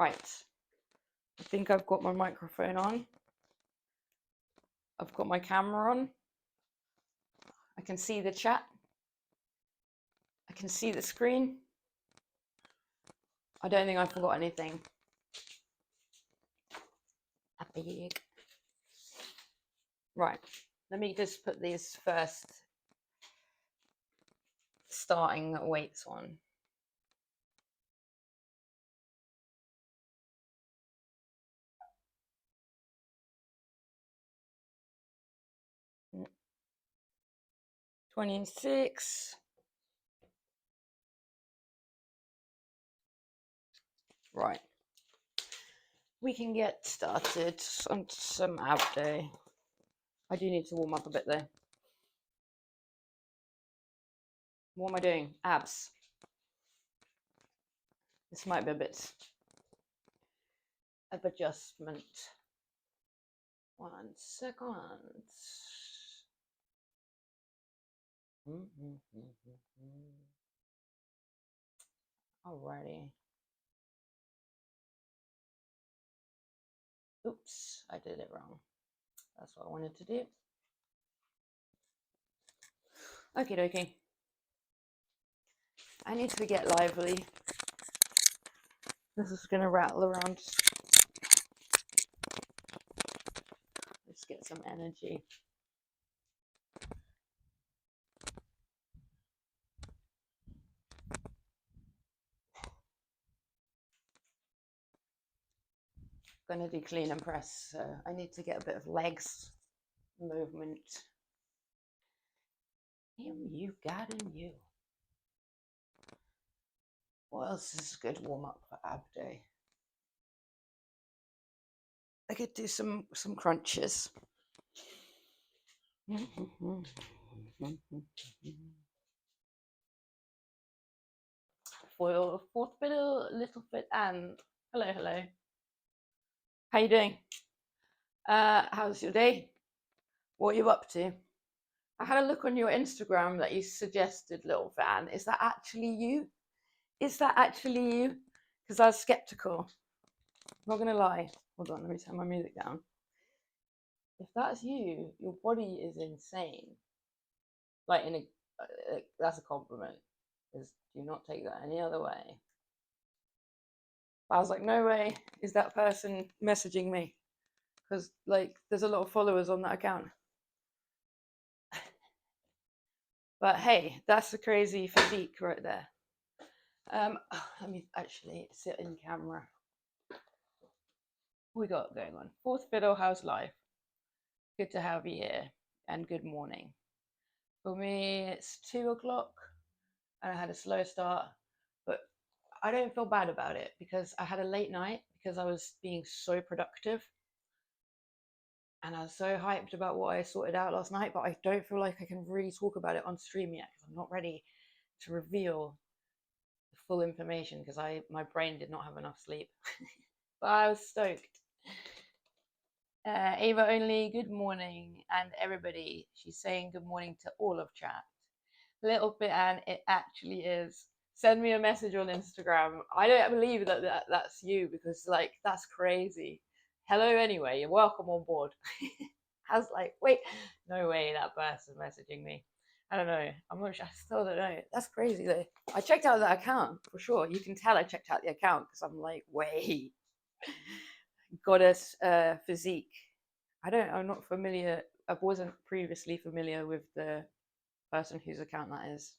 Right. I think I've got my microphone on. I've got my camera on. I can see the chat. I can see the screen. I don't think I forgot anything. Big. Right. Let me just put these first starting weights on. Mm. 26. Right. We can get started on some ab day. I do need to warm up a bit though. What am I doing? Abs. This might be a bit of adjustment. 1 second. Alrighty. Oops, I did it wrong. That's what I wanted to do. Okie dokie. I need to get lively. This is going to rattle around. Let's get some energy. Going to do clean and press, so I need to get a bit of legs movement. You got him, you. What else is a good warm up for ab day? I could do some crunches. For your fourth fiddle, little fit, and hello. How you doing? How's your day? What are you up to? I had a look on your Instagram that you suggested, little fan. Is that actually you? Is that actually you? Because I was skeptical. I'm not gonna lie. Hold on, let me turn my music down. If that's you, your body is insane. Like that's a compliment. Because do not take that any other way. But I was like, no way is that person messaging me, because like there's a lot of followers on that account. But hey, that's a crazy physique right there. Let me actually sit in camera. What we got going on? Fourth fiddle, how's life? Good to have you here, and good morning. For me, it's 2 o'clock, and I had a slow start, but I don't feel bad about it because I had a late night because I was being so productive. And I was so hyped about what I sorted out last night, but I don't feel like I can really talk about it on stream yet because I'm not ready to reveal the full information because my brain did not have enough sleep. But I was stoked. Ava only, good morning, and everybody. She's saying good morning to all of chat. Little bit, and it actually is. Send me a message on Instagram. I don't believe that's you because like that's crazy. Hello anyway, you're welcome on board. I was like, wait, no way that person messaging me. I don't know. I'm not sure. I still don't know. That's crazy though. I checked out that account for sure. You can tell I checked out the account because I'm like, wait, goddess physique. I'm not familiar. I wasn't previously familiar with the person whose account that is.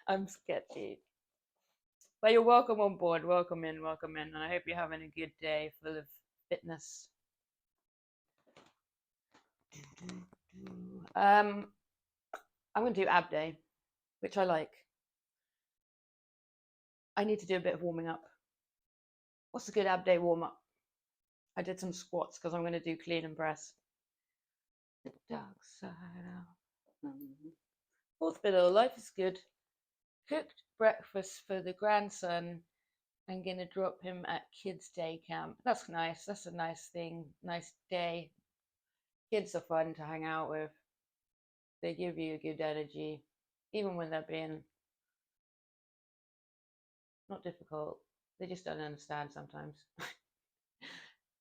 I'm sketchy. But you're welcome on board. Welcome in. And I hope you're having a good day full of fitness. I'm going to do ab day, which I like. I need to do a bit of warming up. What's a good ab day warm up? I did some squats because I'm going to do clean and press. The dark side out. Fourth fiddle, life is good. Cooked breakfast for the grandson. I'm going to drop him at kids' day camp. That's nice. That's a nice thing. Nice day. Kids are fun to hang out with. They give you a good energy, even when they're being not difficult. They just don't understand sometimes.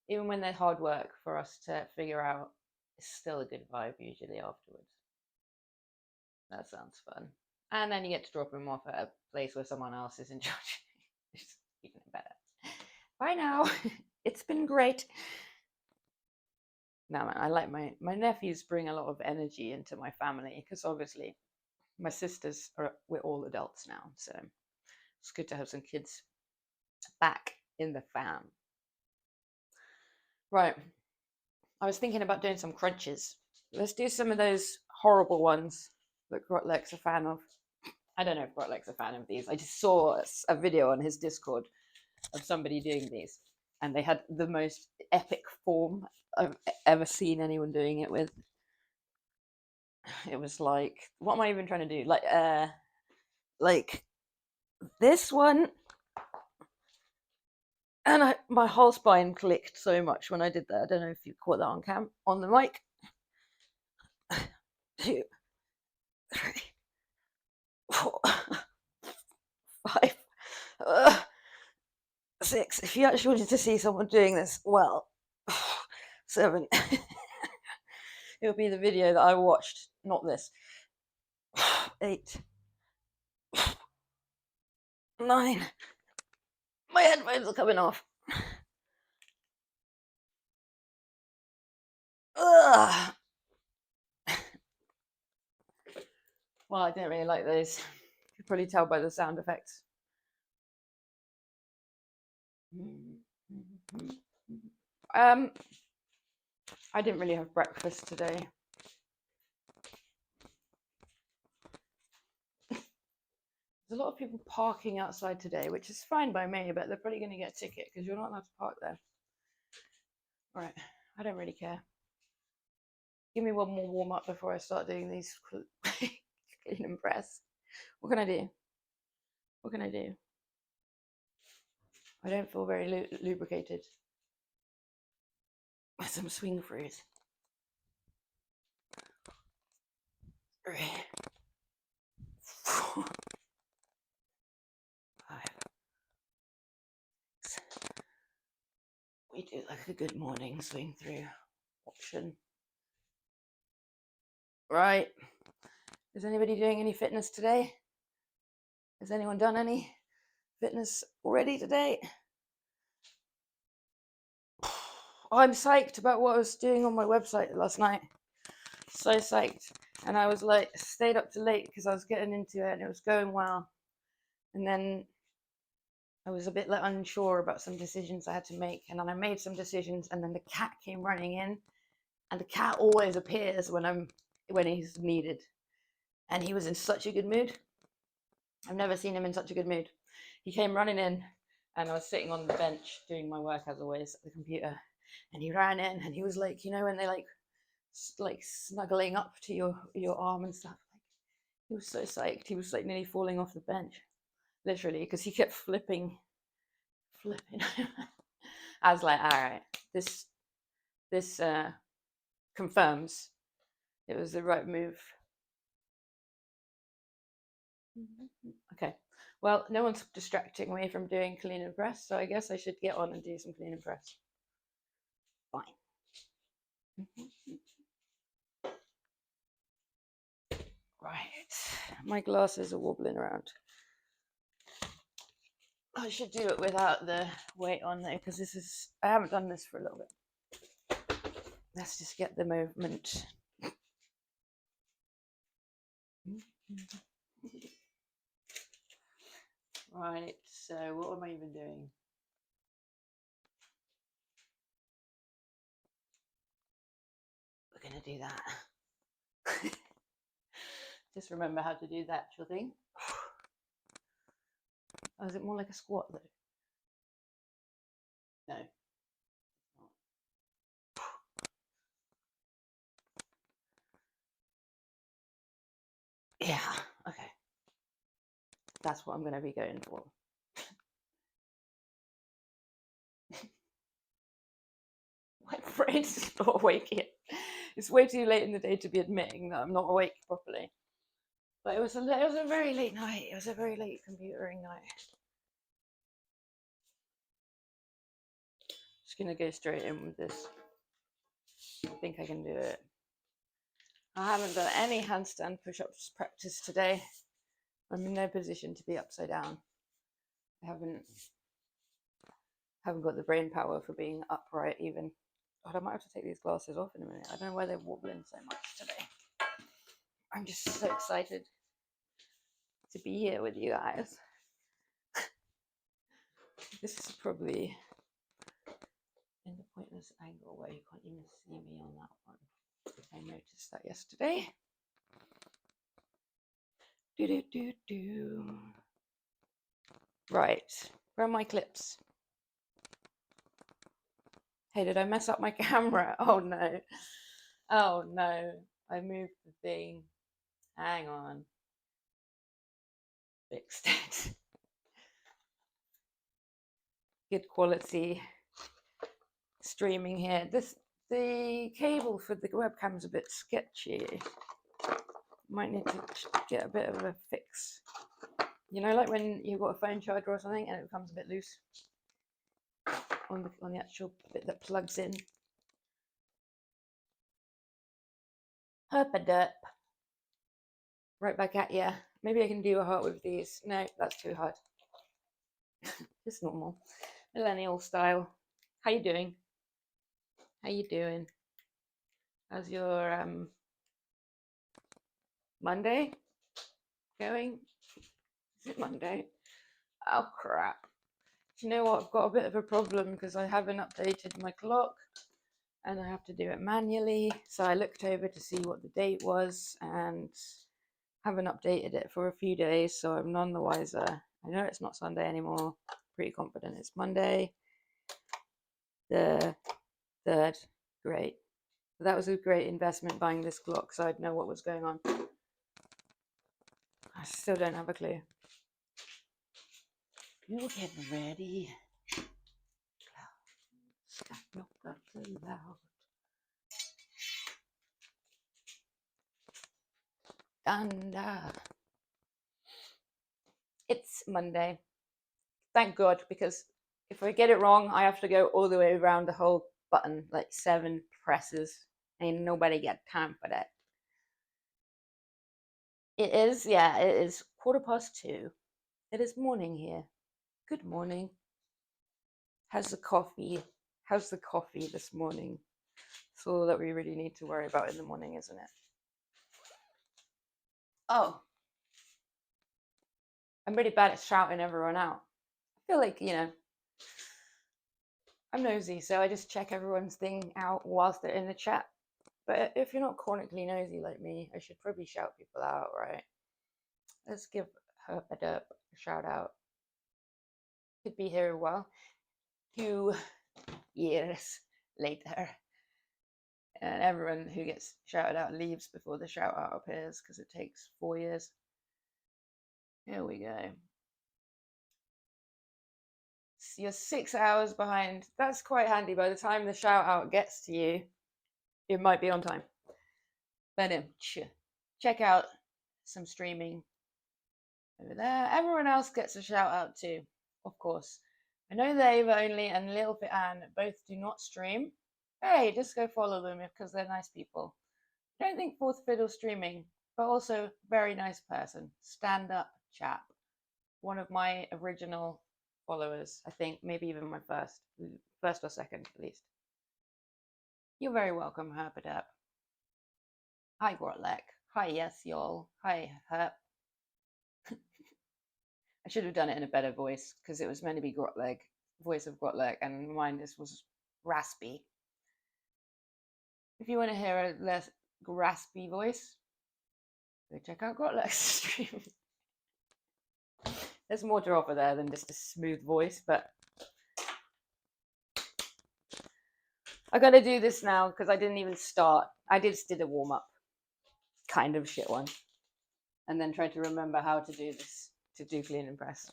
Even when they're hard work for us to figure out, it's still a good vibe usually afterwards. That sounds fun. And then you get to drop them off at a place where someone else is in charge. It's even better. Bye now. It's been great. No, man, I like my nephews bring a lot of energy into my family because obviously my sisters we're all adults now, so it's good to have some kids back in the fam. Right. I was thinking about doing some crunches. Let's do some of those horrible ones that Grotleck's a fan of. I don't know if Grotleck's a fan of these. I just saw a video on his Discord of somebody doing these, and they had the most epic form I've ever seen anyone doing it with. It was like, what am I even trying to do? Like this one, and my whole spine clicked so much when I did that. I don't know if you caught that on the mic. 2, 3, 4, 5, 6. If you actually wanted to see someone doing this well, 7. It would be the video that I watched, not this. 8, 9. My headphones are coming off. Ugh. Well, I didn't really like those. You could probably tell by the sound effects. I didn't really have breakfast today. There's a lot of people parking outside today, which is fine by me, but they're probably going to get a ticket because you're not allowed to park there. All right, I don't really care. Give me one more warm up before I start doing these clean and press. What can I do? What can I do? I don't feel very lubricated. With some swing throughs. 3, 4, 5, 6. We do like a good morning swing through option. Right. Is anybody doing any fitness today? Has anyone done any fitness already today? I'm psyched about what I was doing on my website last night. So psyched. And I was like, stayed up too late because I was getting into it and it was going well. And then I was a bit like unsure about some decisions I had to make. And then I made some decisions and then the cat came running in. And the cat always appears when he's needed. And he was in such a good mood. I've never seen him in such a good mood. He came running in and I was sitting on the bench doing my work as always at the computer. And he ran in and he was like, you know, when they like snuggling up to your arm and stuff. Like, he was so psyched. He was like nearly falling off the bench, literally, because he kept flipping. I was like, all right, this confirms it was the right move. Okay, well, no one's distracting me from doing clean and press, so I guess I should get on and do some clean and press. Fine. Right, my glasses are wobbling around. I should do it without the weight on there because I haven't done this for a little bit. Let's just get the movement. Right, so what am I even doing? We're going to do that. Just remember how to do the actual thing. Oh, is it more like a squat though? No. Yeah, okay. That's what I'm going to be going for. My brain's not awake yet. It's way too late in the day to be admitting that I'm not awake properly. But it was a very late night. It was a very late computering night. just gonna go straight in with this. I think I can do it. I haven't done any handstand push-ups practice today. I'm in no position to be upside down. I haven't got the brain power for being upright even. God, I might have to take these glasses off in a minute. I don't know why they're wobbling so much today. I'm just so excited to be here with you guys. This is probably in the pointless angle where you can't even see me on that one. I noticed that yesterday. Right, where are my clips? Hey, did I mess up my camera? Oh no. Oh no, I moved the thing. Hang on. Fixed it. Good quality streaming here. The cable for the webcam's a bit sketchy. Might need to get a bit of a fix. You know, like when you've got a phone charger or something and it becomes a bit loose on the actual bit that plugs in. Herpaderp. Right back at ya. Maybe I can do a heart with these. No, that's too hard. Just normal. Millennial style. How you doing? How you doing? How's your Monday going? Is it Monday? Oh crap. Do you know what? I've got a bit of a problem because I haven't updated my clock and I have to do it manually. So I looked over to see what the date was and haven't updated it for a few days, so I'm none the wiser. I know it's not Sunday anymore. Pretty confident it's Monday. The 3rd. Great. That was a great investment buying this clock so I'd know what was going on. I still don't have a clue. You're getting ready. Stop your guts loud. And it's Monday. Thank God, because if I get it wrong, I have to go all the way around the whole button, like 7 presses. Ain't nobody got time for that. It is 2:15. It is morning here. Good morning. How's the coffee? How's the coffee this morning? That's all that we really need to worry about in the morning, isn't it? Oh, I'm really bad at shouting everyone out. I feel like, I'm nosy, so I just check everyone's thing out whilst they're in the chat. But if you're not chronically nosy like me, I should probably shout people out, right? Let's give her a shout out. Could be here a while. 2 years later. And everyone who gets shouted out leaves before the shout out appears because it takes 4 years. Here we go. You're 6 hours behind. That's quite handy. By the time the shout out gets to you, it might be on time. But check out some streaming over there. Everyone else gets a shout out too, of course. I know that Ava only and Lilfit Ann both do not stream. Hey, just go follow them because they're nice people. I don't think Fourth Fiddle streaming, but also very nice person. Stand up chap. One of my original followers, I think, maybe even my first or second at least. You're very welcome, Herpaderp. Hi, Grotlek. Hi, yes, y'all. Hi, Herp. I should have done it in a better voice because it was meant to be Grotlek, voice of Grotlek, and mine just was raspy. If you want to hear a less raspy voice, go check out Grotlek's stream. There's more to offer there than just a smooth voice, but I gotta do this now because I didn't even start. I just did a warm-up, kind of shit one, and then tried to remember how to do this, to do clean and press.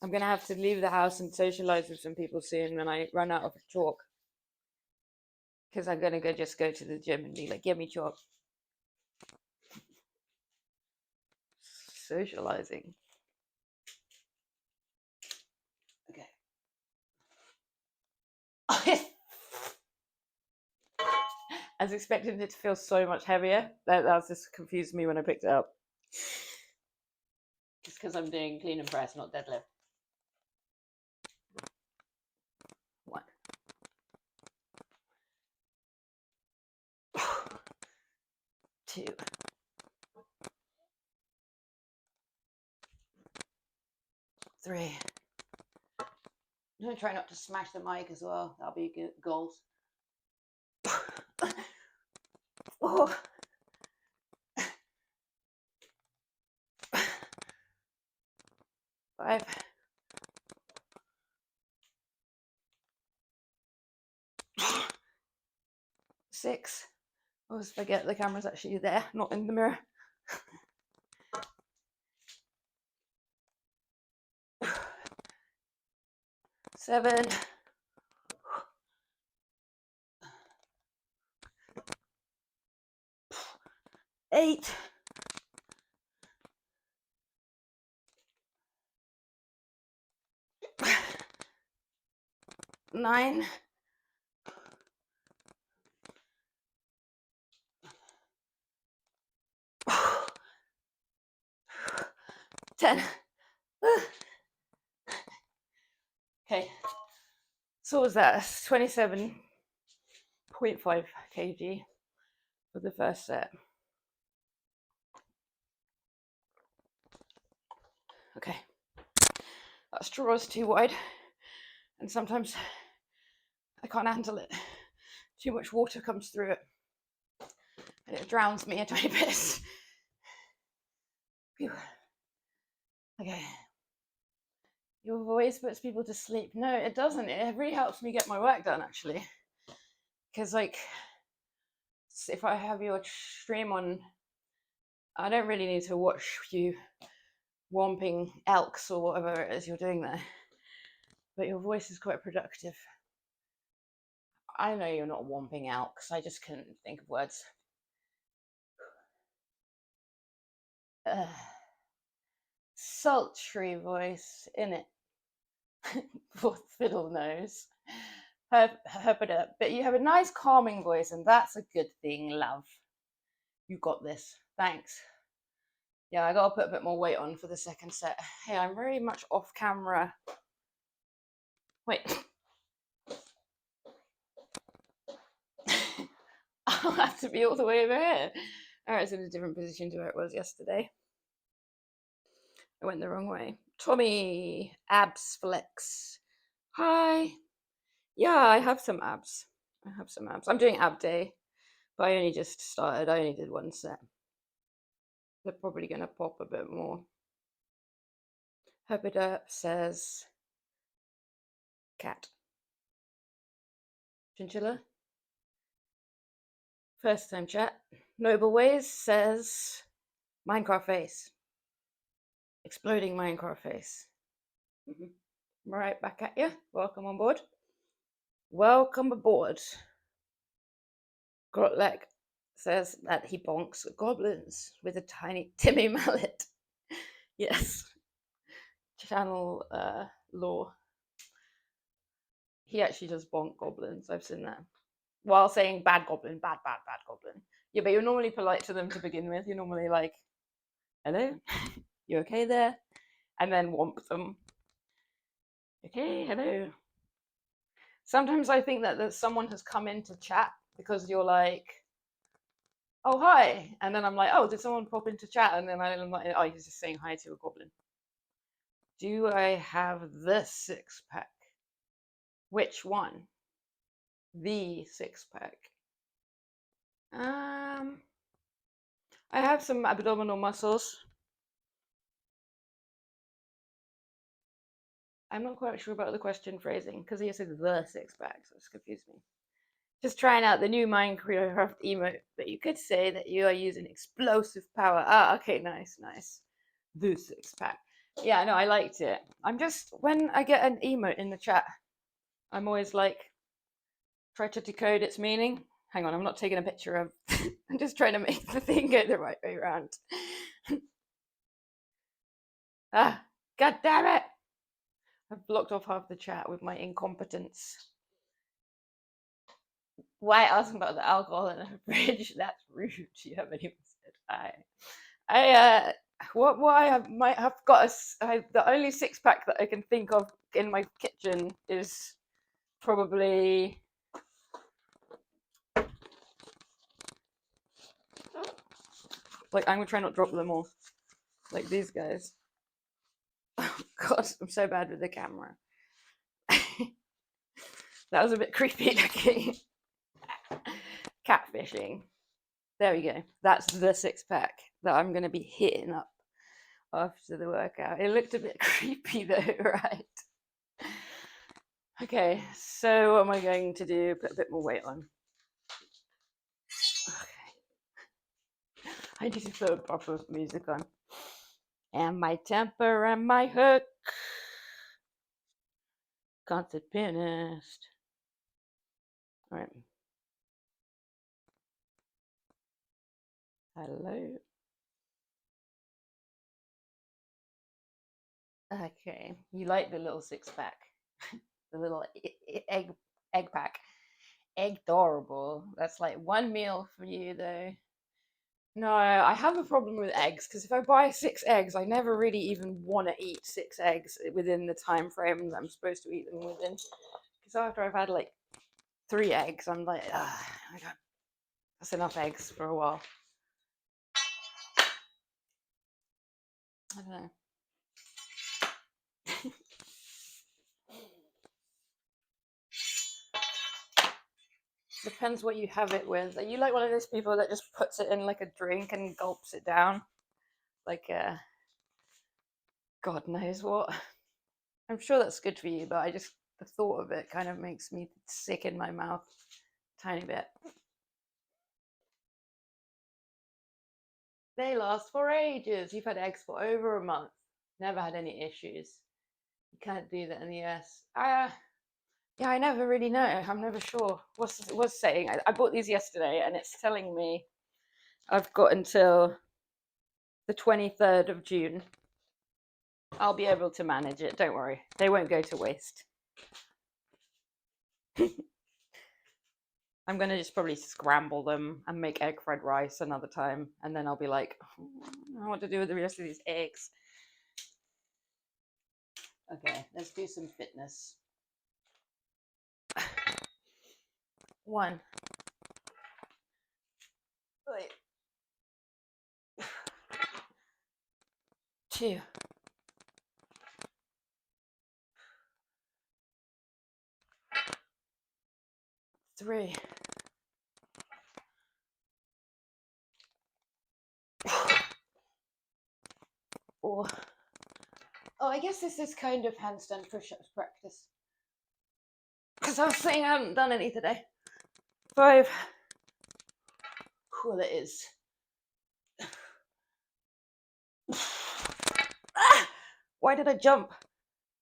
I'm gonna have to leave the house and socialize with some people soon when I run out of chalk, because I'm gonna go to the gym and be like, give me chalk. Socializing. I was expecting it to feel so much heavier. That just confused me when I picked it up. Just because I'm doing clean and press, not deadlift. 1, 2, 3. I'm gonna try not to smash the mic as well. That'll be good goals. 4, 5, 6. I always forget the camera's actually there, not in the mirror. 7, 8, 9, 10. Okay, so what was that? 27.5 kg for the first set. Okay, that straw is too wide, and sometimes I can't handle it. Too much water comes through it, and it drowns me a tiny bit. Phew. Okay. Your voice puts people to sleep. No, it doesn't. It really helps me get my work done, actually. Because, like, if I have your stream on, I don't really need to watch you whomping elks or whatever it is you're doing there. But your voice is quite productive. I know you're not whomping elks. I just couldn't think of words. Sultry voice, innit? Fourth fiddle nose. But you have a nice calming voice, and that's a good thing, love. You got this. Thanks. Yeah, I gotta put a bit more weight on for the second set. Hey, I'm very much off camera. Wait. I'll have to be all the way over here. Alright, it's in a different position to where it was yesterday. I went the wrong way. Tommy, abs flex. Hi. Yeah, I have some abs. I'm doing ab day, but I only just started. I only did 1 set. They're probably gonna pop a bit more. Herpiderp says cat. Chinchilla. First time chat. Noble Ways says Minecraft face. Exploding Minecraft face. Right back at you. Welcome on board. Welcome aboard. Grotleg says that he bonks goblins with a tiny Timmy mallet. Yes. Channel lore. He actually does bonk goblins. I've seen that. While saying bad goblin, bad goblin. Yeah, but you're normally polite to them to begin with. You're normally like, hello? You okay there? And then whomp them. Okay, hello. Sometimes I think that someone has come in to chat because you're like, oh, hi. And then I'm like, oh, did someone pop into chat? And then I'm like, oh, he's just saying hi to a goblin. Do I have the 6-pack? Which one? The 6-pack. I have some abdominal muscles. I'm not quite sure about the question phrasing because he said the 6-pack, so it's confused me. Just trying out the new Minecraft emote, but you could say that you are using explosive power. Ah, okay, nice. The 6-pack. Yeah, no, I liked it. I'm just, when I get an emote in the chat, I'm always like, try to decode its meaning. Hang on, I'm not taking a picture of, I'm just trying to make the thing go the right way around. Ah, god damn it! I've blocked off half the chat with my incompetence. Why ask about the alcohol in a fridge? That's rude. You haven't even said I what might have got the only six pack that I can think of in my kitchen is probably like, I'm gonna try not to drop them all, like these guys. Oh God, I'm so bad with the camera. That was a bit creepy looking. Catfishing. There we go. That's the six pack that I'm gonna be hitting up after the workout. It looked a bit creepy though, right? Okay, so what am I going to do? Put a bit more weight on. Okay. I need to put proper music on. And my temper and my hook. Concert pianist. All right. Hello. Okay, you like the little six pack, the little egg pack, egg adorable. That's like one meal for you though. No, I have a problem with eggs because if I buy 6 eggs, I never really even want to eat 6 eggs within the time frame that I'm supposed to eat them within. Because after I've had like 3 eggs, I'm like, that's enough eggs for a while. I don't know. Depends what you have it with. Are you like one of those people that just puts it in like a drink and gulps it down? Like, God knows what. I'm sure that's good for you, but the thought of it kind of makes me sick in my mouth a tiny bit. They last for ages. You've had eggs for over a month. Never had any issues. You can't do that in the US. Yeah, I never really know. I'm never sure. What's saying? I bought these yesterday, and it's telling me I've got until the 23rd of June. I'll be able to manage it. Don't worry. They won't go to waste. I'm gonna just probably scramble them and make egg fried rice another time, and then I'll be like, I want to do with the rest of these eggs. Okay, let's do some fitness. 1. Wait. 2. 3. 4. Oh, I guess this is kind of handstand push-ups practice. Because I was saying I haven't done any today. 5. Well, it is. Why did I jump?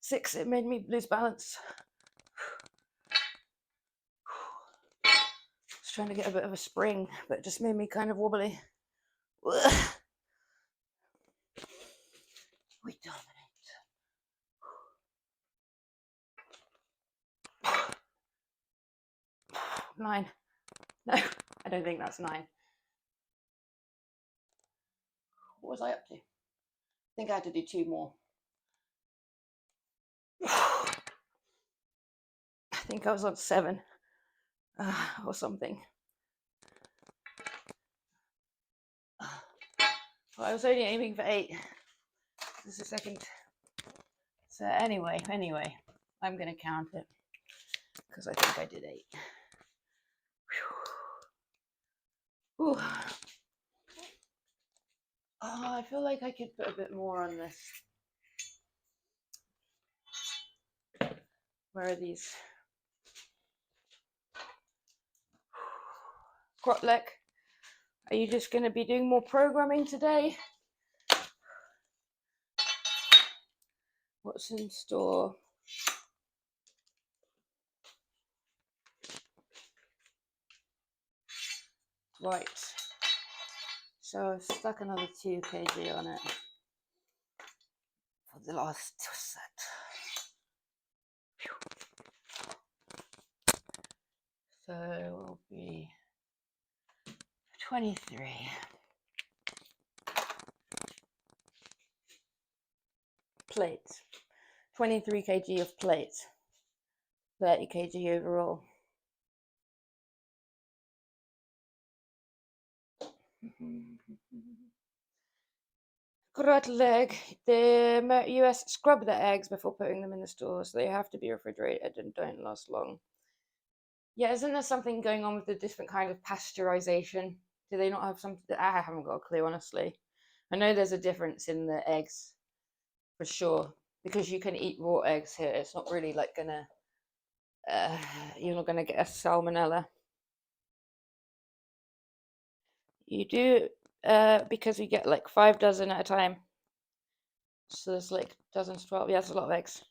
6. It made me lose balance. I was trying to get a bit of a spring, but it just made me kind of wobbly. We dominate. 9. No, I don't think that's 9. What was I up to? I think I had to do 2 more. I think I was on 7 or something. Well, I was only aiming for 8. This is a second. So anyway, I'm going to count it because I think I did 8. Whew. Oh, I feel like I could put a bit more on this. Where are these? Krotlek, are you just going to be doing more programming today? What's in store? Right. So I've stuck another 2 kg on it for the last set. So it will be 23. Plates. 23 kg of plates. 30 kg overall. Grotted egg. The US scrub the eggs before putting them in the store, so they have to be refrigerated and don't last long. Yeah, isn't there something going on with the different kind of pasteurization? Do they not have something? I haven't got a clue, honestly. I know there's a difference in the eggs, for sure, because you can eat raw eggs here. It's not really like gonna, you're not gonna get a salmonella. You do, because we get like 5 dozen at a time. So there's like dozens, 12. Yeah, that's a lot of eggs.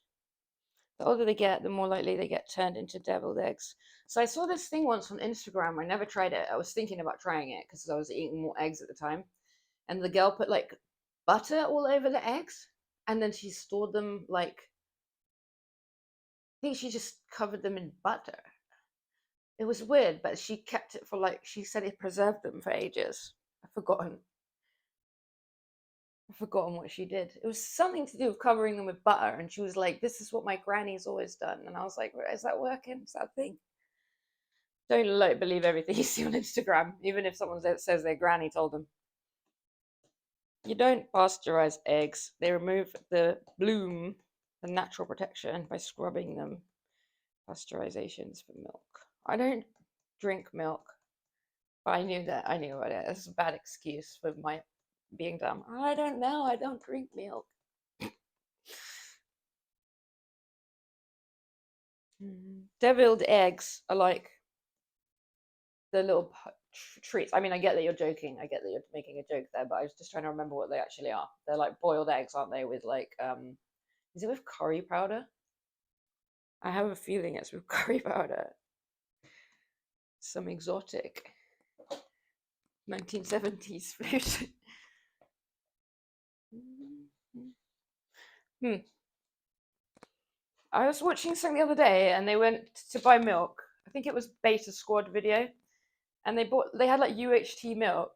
The older they get, the more likely they get turned into deviled eggs. So I saw this thing once on Instagram. I never tried it. I was thinking about trying it because I was eating more eggs at the time. And the girl put like butter all over the eggs, and then she stored them like, I think she just covered them in butter. It was weird, but she kept it for like, she said it preserved them for ages. I've forgotten what she did. It was something to do with covering them with butter, and she was like, "This is what my granny's always done." And I was like, "Is that working? Is that a thing?" Don't like believe everything you see on Instagram, even if someone says their granny told them. You don't pasteurize eggs. They remove the bloom, the natural protection, by scrubbing them. Pasteurizations for milk. I don't drink milk, but I knew about it. It's a bad excuse for my being dumb. I don't know. I don't drink milk. Deviled eggs are like the little treats. I mean, I get that you're joking. I get that you're making a joke there, but I was just trying to remember what they actually are. They're like boiled eggs, aren't they? With like, is it with curry powder? I have a feeling it's with curry powder. Some exotic 1970s food. I was watching something the other day, and they went to buy milk. I think it was Beta Squad video, and they had like UHT milk,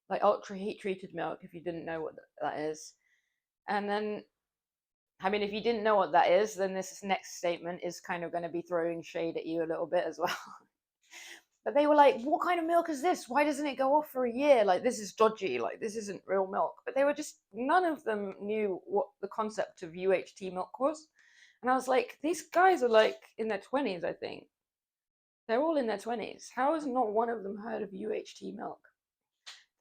like ultra heat treated milk. If you didn't know what that is, and then, I mean, if you didn't know what that is, then this next statement is kind of going to be throwing shade at you a little bit as well. But they were like, "What kind of milk is this? Why doesn't it go off for a year? Like, this is dodgy. Like, this isn't real milk." But they were just, none of them knew what the concept of UHT milk was. And I was like, these guys are like in their 20s, I think. They're all in their 20s. How has not one of them heard of UHT milk?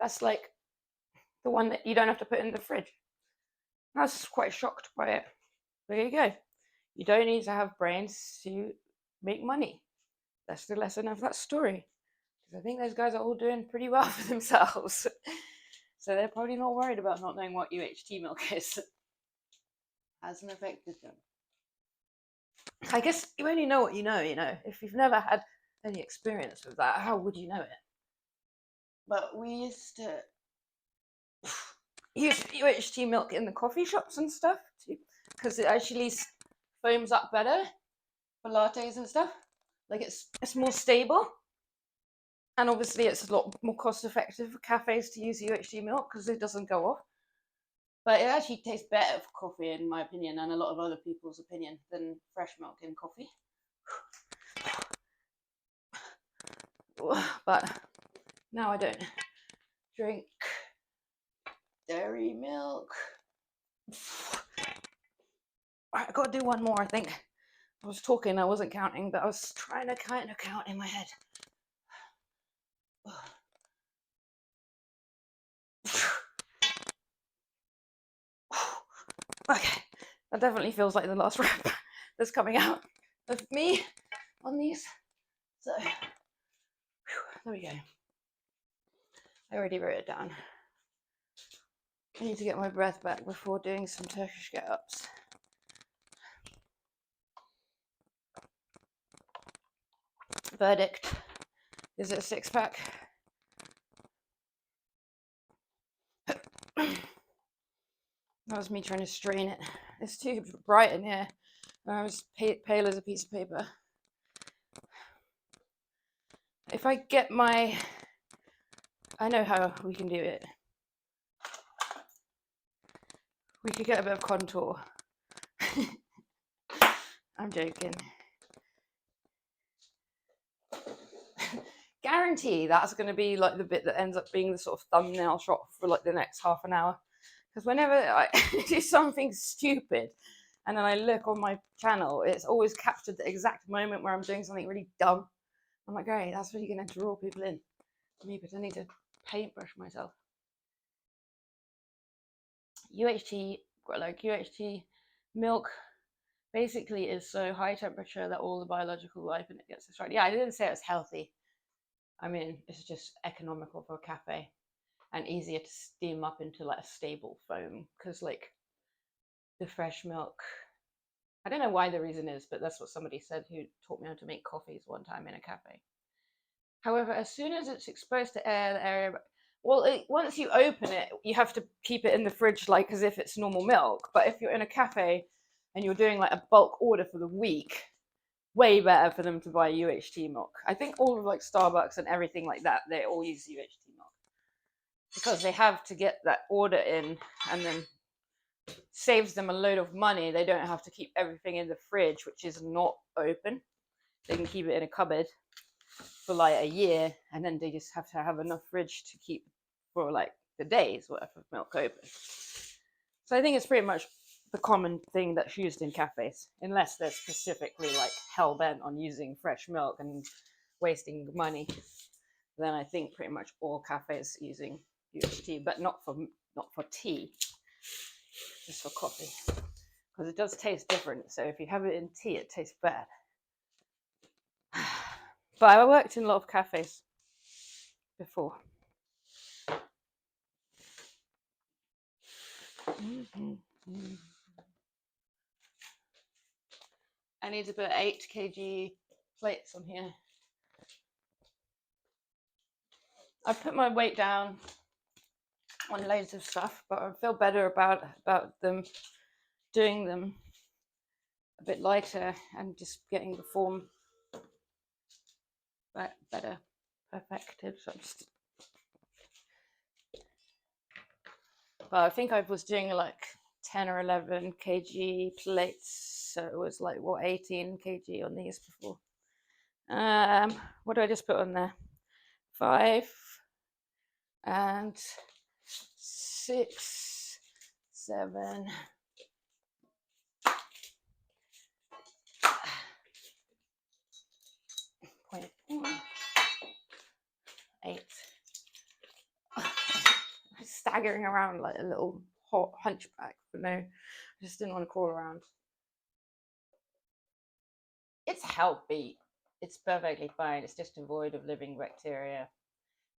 That's like the one that you don't have to put in the fridge. I was quite shocked by it. There you go. You don't need to have brains to make money. That's the lesson of that story. Because I think those guys are all doing pretty well for themselves. So they're probably not worried about not knowing what UHT milk is. Hasn't affected them. I guess you only know what you know, If you've never had any experience with that, how would you know it? But we used to use UHT milk in the coffee shops and stuff too, because it actually foams up better for lattes and stuff. Like, it's more stable, and obviously it's a lot more cost effective for cafes to use UHT milk because it doesn't go off. But it actually tastes better for coffee, in my opinion, and a lot of other people's opinion, than fresh milk in coffee. But now I don't drink dairy milk. All right, I gotta do one more, I think. I was talking, I wasn't counting, but I was trying to kind of count in my head. Okay, that definitely feels like the last rep that's coming out of me on these. So, there we go. I already wrote it down. I need to get my breath back before doing some Turkish get-ups. Verdict. Is it a 6-pack? That was me trying to strain it. It's too bright in here. I was pale as a piece of paper. if I get my, I know how we can do it. We could get a bit of contour. I'm joking. Guarantee that's going to be like the bit that ends up being the sort of thumbnail shot for like the next half an hour. Because whenever I do something stupid and then I look on my channel, it's always captured the exact moment where I'm doing something really dumb. I'm like, great, that's really going to draw people in. Me pretending to paintbrush myself. UHT milk basically is so high temperature that all the biological life in it gets destroyed. Yeah, I didn't say it was healthy. I mean, it's just economical for a cafe and easier to steam up into like a stable foam because like the fresh milk, I don't know why the reason is, but that's what somebody said who taught me how to make coffees one time in a cafe. However, as soon as it's exposed to air, the area, well, once you open it, you have to keep it in the fridge like as if it's normal milk. But if you're in a cafe and you're doing like a bulk order for the week, way better for them to buy UHT milk. I think all of like Starbucks and everything like that, they all use UHT milk because they have to get that order in, and then saves them a load of money. They don't have to keep everything in the fridge, which is not open. They can keep it in a cupboard for like a year, and then they just have to have enough fridge to keep for like the days worth of milk open. So I think it's pretty much the common thing that's used in cafes, unless they're specifically like hell bent on using fresh milk and wasting money. Then I think pretty much all cafes using UHT, but not for tea, just for coffee, because it does taste different. So if you have it in tea, it tastes bad. But I worked in a lot of cafes before. I need to put 8 kg plates on here. I've put my weight down on loads of stuff, but I feel better about them, doing them a bit lighter and just getting the form better perfected. So but I think I was doing like 10 or 11 kg plates, so it was like what 18 kg on these before. What do I just put on there? 5 and 6, 7. 8. Staggering around like a little hot hunchback, but no, I just didn't want to crawl around. It's healthy. It's perfectly fine. It's just devoid of living bacteria.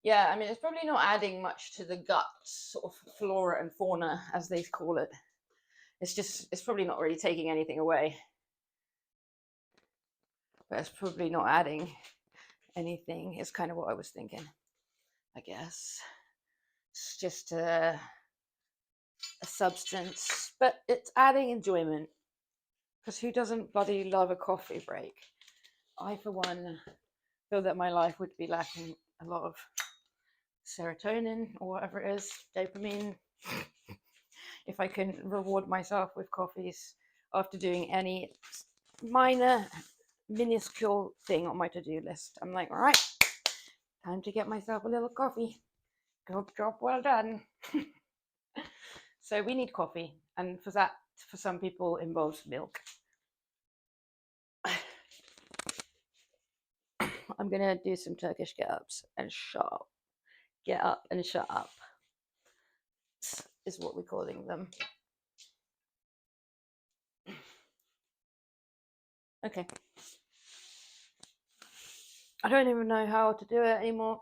Yeah, I mean, it's probably not adding much to the gut sort of flora and fauna, as they call it. It's probably not really taking anything away. But it's probably not adding anything, is kind of what I was thinking, I guess. It's just a substance, but it's adding enjoyment. Because who doesn't bloody love a coffee break? I, for one, feel that my life would be lacking a lot of serotonin or whatever it is, dopamine, if I can reward myself with coffees after doing any minor, minuscule thing on my to-do list. I'm like, all right, time to get myself a little coffee. Good job, well done. So we need coffee, and for that, for some people, involves milk. I'm gonna do some Turkish get-ups and shut up. Get up and shut up is what we're calling them. Okay. I don't even know how to do it anymore.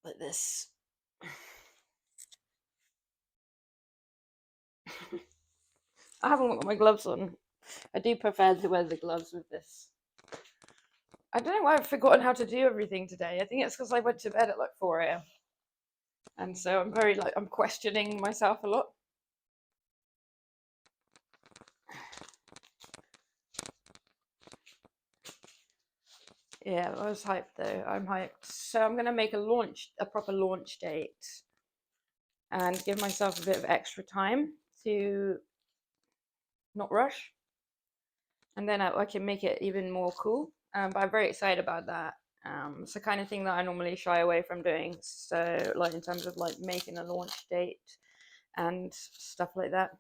Like this. I haven't got my gloves on. I do prefer to wear the gloves with this. I don't know why I've forgotten how to do everything today. I think it's because I went to bed at like 4 a.m. And so I'm questioning myself a lot. Yeah, I was hyped though. I'm hyped. So I'm gonna make a proper launch date, and give myself a bit of extra time to not rush, and then I can make it even more cool. But I'm very excited about that. It's the kind of thing that I normally shy away from doing. So, like in terms of like making a launch date and stuff like that.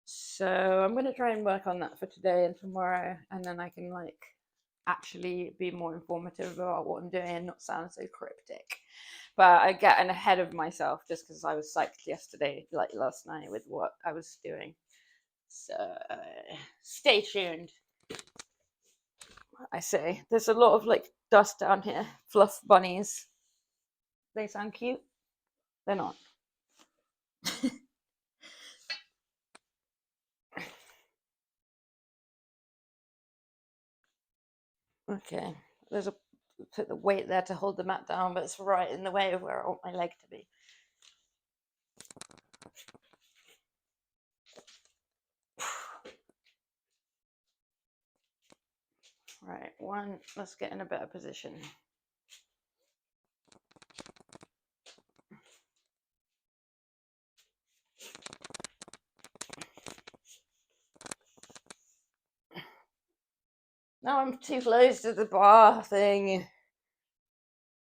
So I'm gonna try and work on that for today and tomorrow, and then I can like actually be more informative about what I'm doing and not sound so cryptic. But I get ahead of myself just because I was psyched yesterday, like last night, with what I was doing. So stay tuned. I say there's a lot of like dust down here. Fluff bunnies. They sound cute. They're not. Okay. There's a put the weight there to hold the mat down, but it's right in the way of where I want my leg to be. Right, one, let's get in a better position. No, I'm too close to the bar thing.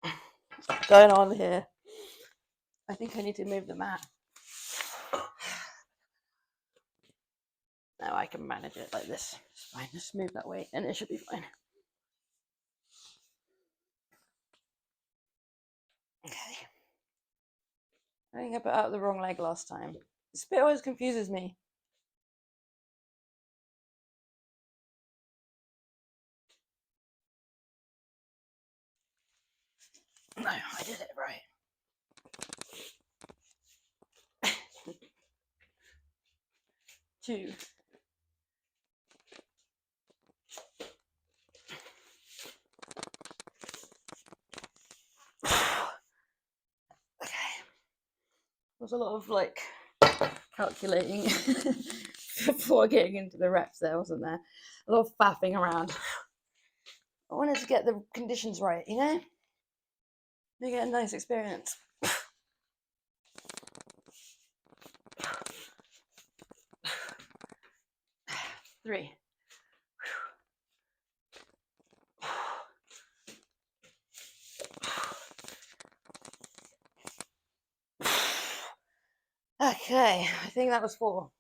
What's going on here? I think I need to move the mat. Now I can manage it like this. It's fine, just move that weight and it should be fine. Okay. I think I put out the wrong leg last time. This bit always confuses me. No, I did it right. Two. Okay. There's a lot of like calculating before getting into the reps there, wasn't there? A lot of faffing around. I wanted to get the conditions right, you know? Make it a nice experience. Three. Okay, I think that was four.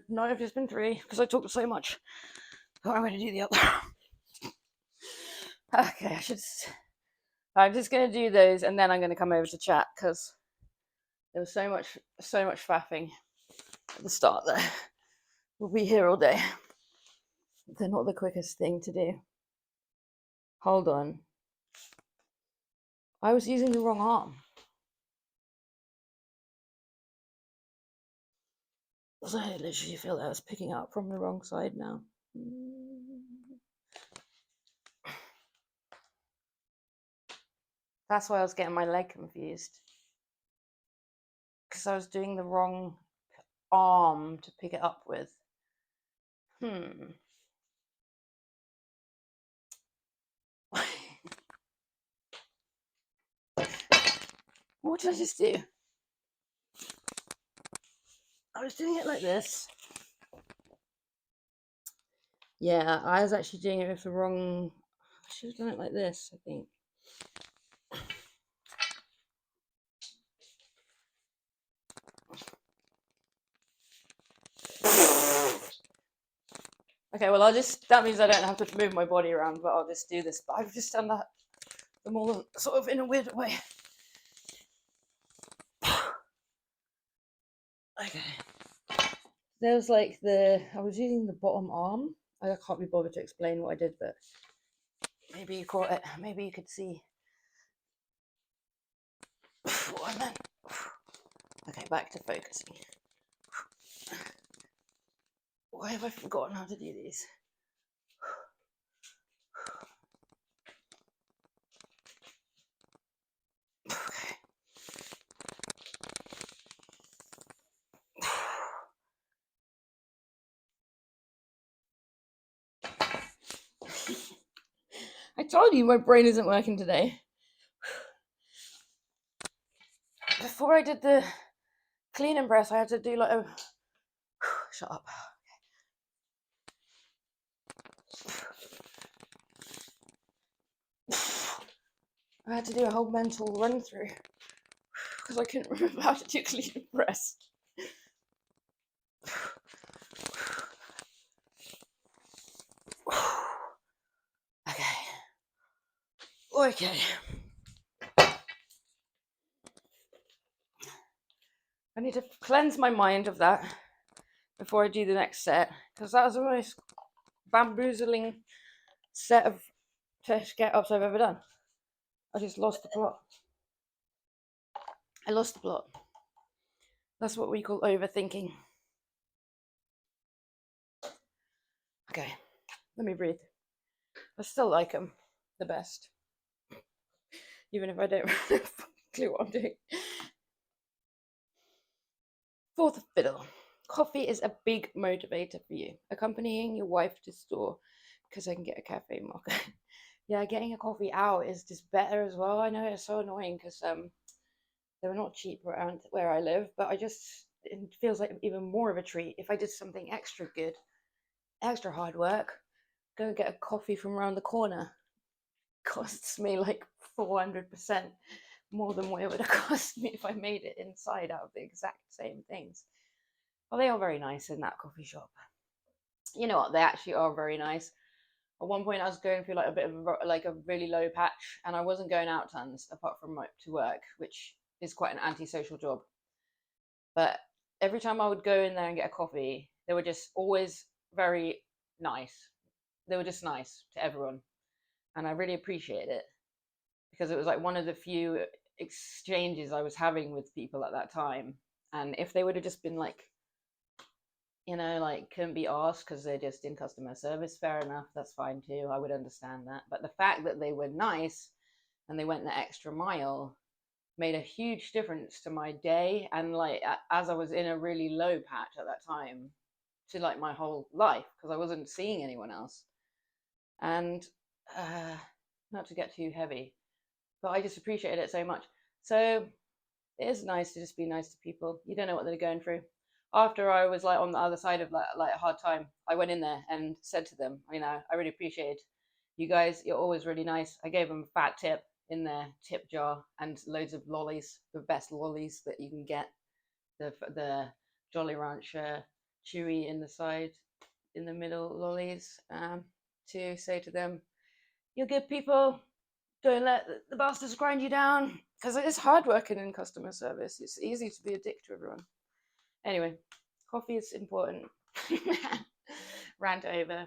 No, it's been three because I talked so much. Oh, I'm going to do the other. Okay, I'm just going to do those and then I'm going to come over to chat because there was so much faffing at the start there. We'll be here all day. They're not the quickest thing to do. Hold on. I was using the wrong arm. So I literally feel that I was picking up from the wrong side now. That's why I was getting my leg confused. Because I was doing the wrong arm to pick it up with. What did I just do? I was doing it like this. Yeah, I was actually doing it with the wrong... I should have done it like this, I think. Okay, well, that means I don't have to move my body around, but I'll just do this. But I've just done that them all sort of in a weird way. Okay. There was like I was using the bottom arm. I can't be bothered to explain what I did, but maybe you caught it. Maybe you could see what I meant. Okay, back to focusing. Why have I forgotten how to do these? Okay. told you my brain isn't working today. Before I did the cleaning press, I had to do like a... Shut up. I had to do a whole mental run through because I couldn't remember how to do cleaning press. Okay. I need to cleanse my mind of that before I do the next set, because that was the most bamboozling set of test get-ups I've ever done. I just lost the plot. I lost the plot. That's what we call overthinking. Okay, let me breathe. I still like them the best, even if I don't have a clue what I'm doing. Fourth fiddle. Coffee is a big motivator for you. Accompanying your wife to store because I can get a cafe mocha. Yeah, getting a coffee out is just better as well. I know it's so annoying because they're not cheap around where I live, but it feels like even more of a treat if I did something extra good, extra hard work. Go get a coffee from around the corner. Costs me like 400% more than what it would have cost me if I made it inside out of the exact same things. Well, they are very nice in that coffee shop. You know what? They actually are very nice. At one point, I was going through like a bit of a really low patch, and I wasn't going out tons apart from to work, which is quite an antisocial job. But every time I would go in there and get a coffee, they were just always very nice. They were just nice to everyone, and I really appreciated it because it was like one of the few exchanges I was having with people at that time. And if they would have just been like, like couldn't be asked because they're just in customer service, fair enough, that's fine too, I would understand that. But the fact that they were nice and they went the extra mile made a huge difference to my day, and like as I was in a really low patch at that time, to like my whole life, because I wasn't seeing anyone else. And not to get too heavy, but I just appreciated it so much. So it is nice to just be nice to people. You don't know what they're going through. After I was like on the other side of like a hard time, I went in there and said to them, I really appreciate you guys. You're always really nice. I gave them a fat tip in their tip jar and loads of lollies, the best lollies that you can get. The Jolly Rancher chewy in the side, in the middle lollies. To say to them, you're good people. Don't let the bastards grind you down, because it is hard working in customer service. It's easy to be a dick to everyone. Anyway, coffee is important. Rant over.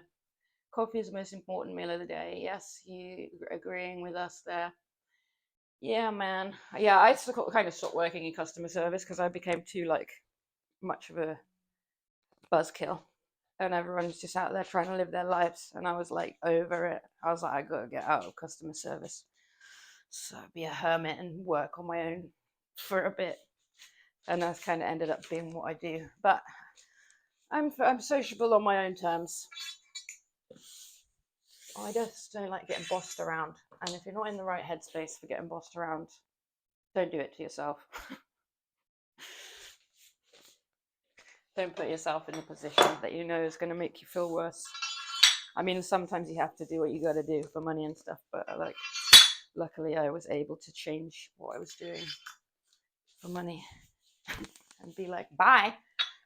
Coffee is the most important meal of the day. Yes, you agreeing with us there. Yeah, man. Yeah, I kind of stopped working in customer service because I became too much of a buzzkill, and everyone's just out there trying to live their lives, and I was like over it. I was like, I gotta get out of customer service, so be a hermit and work on my own for a bit, and that's kind of ended up being what I do. But I'm sociable on my own terms. I just don't like getting bossed around, and if you're not in the right headspace for getting bossed around, don't do it to yourself. Don't put yourself in a position that you know is going to make you feel worse. I mean, sometimes you have to do what you got to do for money and stuff, but luckily I was able to change what I was doing for money and be like, bye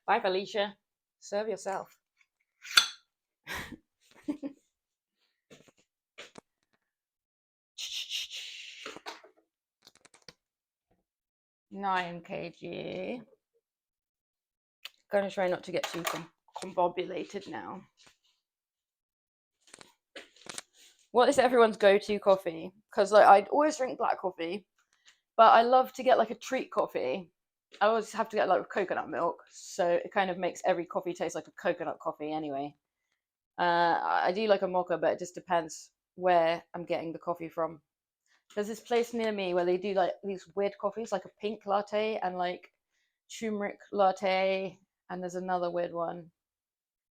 Felicia, serve yourself. 9 kg. Gonna try not to get too combobulated now. What is everyone's go-to coffee? Because I'd always drink black coffee, but I love to get like a treat coffee. I always have to get like coconut milk, so it kind of makes every coffee taste like a coconut coffee anyway. I do like a mocha, but it just depends where I'm getting the coffee from. There's this place near me where they do like these weird coffees, like a pink latte and like turmeric latte, and there's another weird one.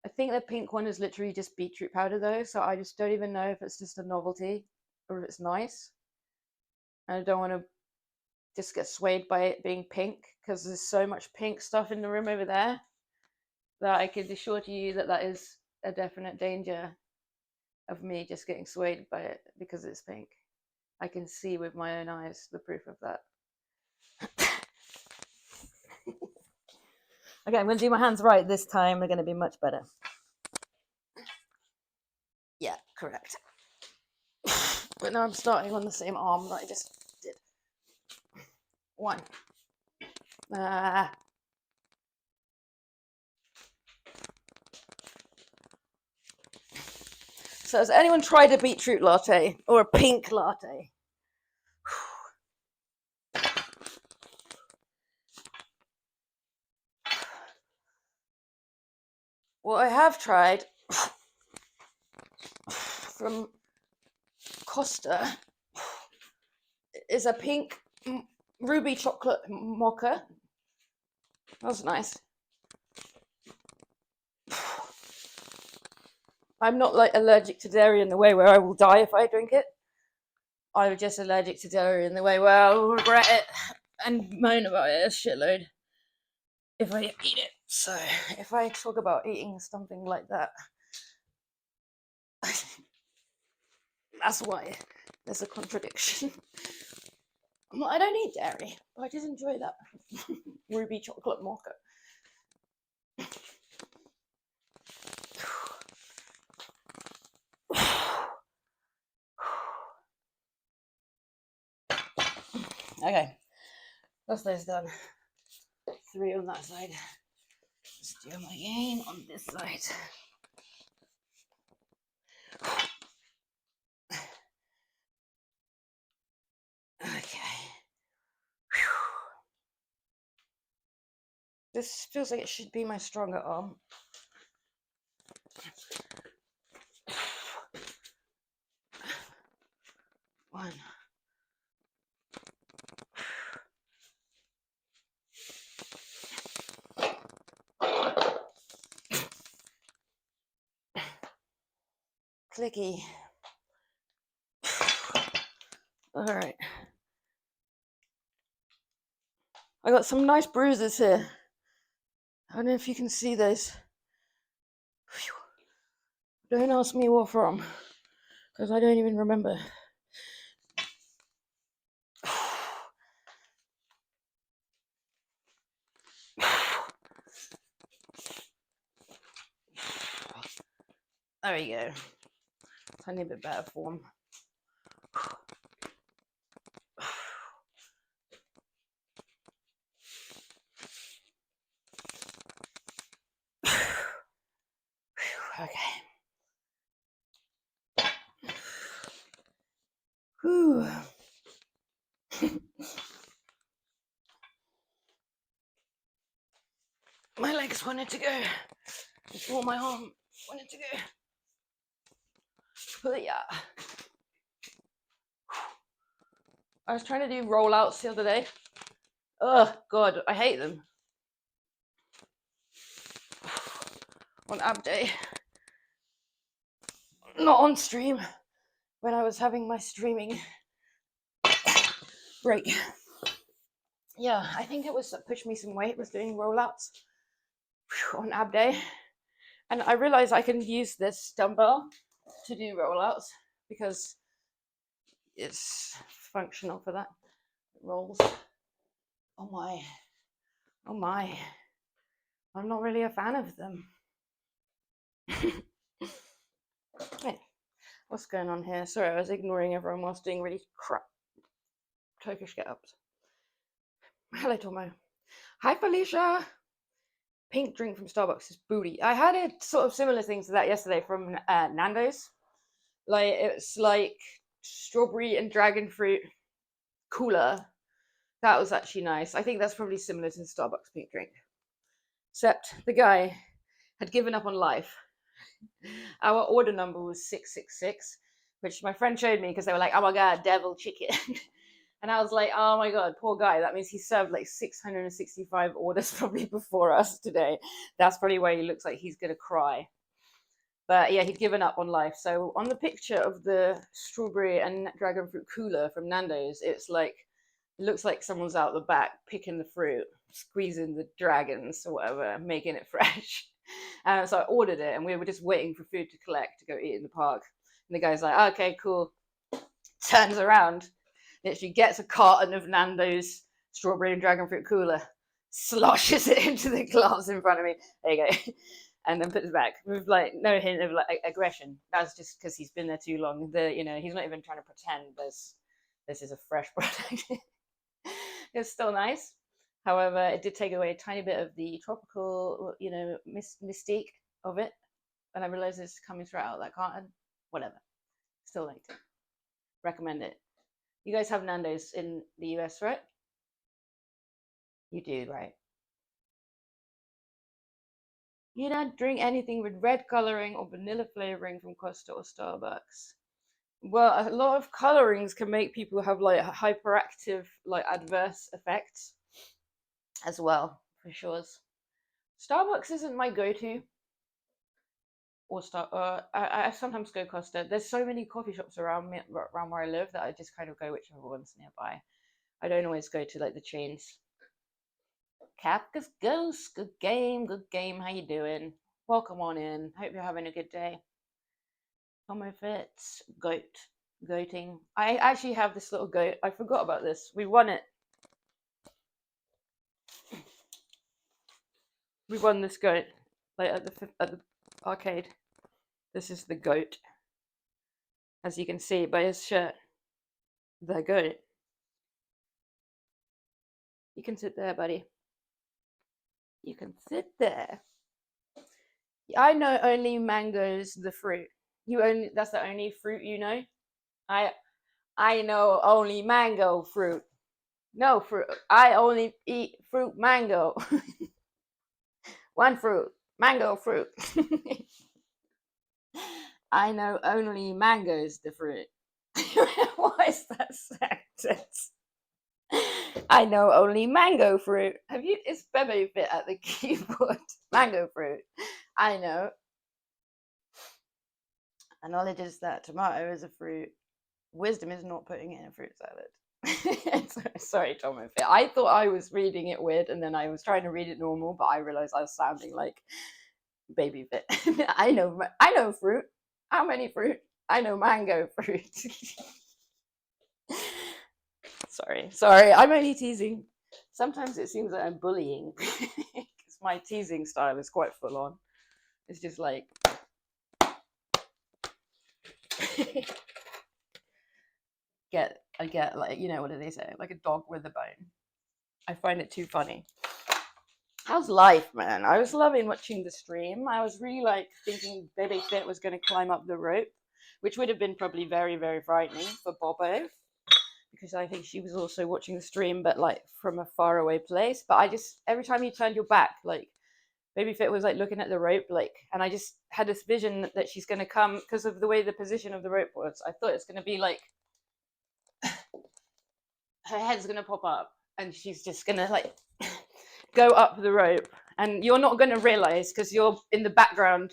I think the pink one is literally just beetroot powder though, so I just don't even know if it's just a novelty or if it's nice. And I don't want to just get swayed by it being pink, because there's so much pink stuff in the room over there that I can assure to you that that is a definite danger of me just getting swayed by it because it's pink. I can see with my own eyes the proof of that. Okay, I'm going to do my hands right this time. They're going to be much better. Yeah, correct. But now I'm starting on the same arm that I just did. 1. So has anyone tried a beetroot latte or a pink latte? What I have tried from Costa is a pink ruby chocolate mocha. That was nice. I'm not like allergic to dairy in the way where I will die if I drink it. I'm just allergic to dairy in the way where I will regret it and moan about it a shitload if I eat it. So if I talk about eating something like that, that's why there's a contradiction. I don't eat dairy, but I just enjoy that ruby chocolate mocha. Okay, that's those done. 3 on that side. Let's do them again on this side. Okay. This feels like it should be my stronger arm. One. Clicky. All right. I got some nice bruises here. I don't know if you can see those. Don't ask me what from, because I don't even remember. There we go. Tiny bit better form. Okay. Whew. My legs wanted to go before my arm wanted to go. But yeah. I was trying to do rollouts the other day. Oh God, I hate them. On ab day. Not on stream. When I was having my streaming break. Yeah, I think it was pushed me some weight, was doing rollouts on ab day. And I realized I can use this dumbbell to do rollouts because it's functional for that. It rolls. Oh my. Oh my. I'm not really a fan of them. Hey, what's going on here? Sorry, I was ignoring everyone whilst doing really crap Turkish get-ups. Hello, Tomo. Hi, Felicia. Pink drink from Starbucks is booty. I had a sort of similar thing to that yesterday from Nando's. Like, it's like strawberry and dragon fruit cooler. That was actually nice. I think that's probably similar to the Starbucks pink drink. Except the guy had given up on life. Our order number was 666, which my friend showed me because they were like, oh my God, devil chicken. And I was like, oh my God, poor guy. That means he served like 665 orders probably before us today. That's probably why he looks like he's going to cry. But yeah, he'd given up on life. So on the picture of the strawberry and dragon fruit cooler from Nando's, it's like it looks like someone's out the back picking the fruit, squeezing the dragons or whatever, making it fresh. So I ordered it, and we were just waiting for food to collect to go eat in the park. And the guy's like, "Okay, cool." Turns around, literally gets a carton of Nando's strawberry and dragon fruit cooler, sloshes it into the glass in front of me. There you go. And then puts it back with like no hint of like aggression. That's just because he's been there too long. He's not even trying to pretend this is a fresh product. It's still nice. However, it did take away a tiny bit of the tropical, mystique of it. And I realized it's coming straight out of that carton. Whatever. Still liked it. Recommend it. You guys have Nando's in the US, right? You do, right? You don't drink anything with red coloring or vanilla flavoring from Costa or Starbucks. Well, a lot of colorings can make people have like hyperactive, like adverse effects as well, for sure. Starbucks isn't my go-to, or I sometimes go Costa. There's so many coffee shops around me, around where I live, that I just kind of go whichever one's nearby. I don't always go to like the chains. Capcus Ghost, good game, good game. How you doing? Welcome on in. Hope you're having a good day. Tomo Fits, goating. I actually have this little goat. I forgot about this. We won it. We won this goat, like at the arcade. This is the goat, as you can see by his shirt. The goat. You can sit there, buddy. You can sit there. I know only mangoes, the fruit. That's the only fruit you know. I know only mango fruit. No fruit. I only eat fruit mango. One fruit. Mango fruit. I know only mangoes the fruit. What is that sentence? I know only mango fruit. It's Bebe Fit at the keyboard. Mango fruit. I know. Acknowledges that tomato is a fruit. Wisdom is not putting it in a fruit salad. Sorry, Tom. I thought I was reading it weird, and then I was trying to read it normal, but I realized I was sounding like Baby Fit. I know fruit. How many fruit? I know mango fruit. Sorry. I'm only teasing. Sometimes it seems that I'm bullying because my teasing style is quite full on. It's just like. I get like, what do they say? Like a dog with a bone. I find it too funny. How's life, man? I was loving watching the stream. I was really like thinking Baby Fit was going to climb up the rope, which would have been probably very, very frightening for Bobo, because I think she was also watching the stream, but like from a faraway place. But every time you turned your back, like Baby Fit was like looking at the rope, like, and I just had this vision that she's going to come because of the way the position of the rope was. I thought it's going to be like her head's going to pop up and she's just going to like go up the rope, and you're not going to realize because you're in the background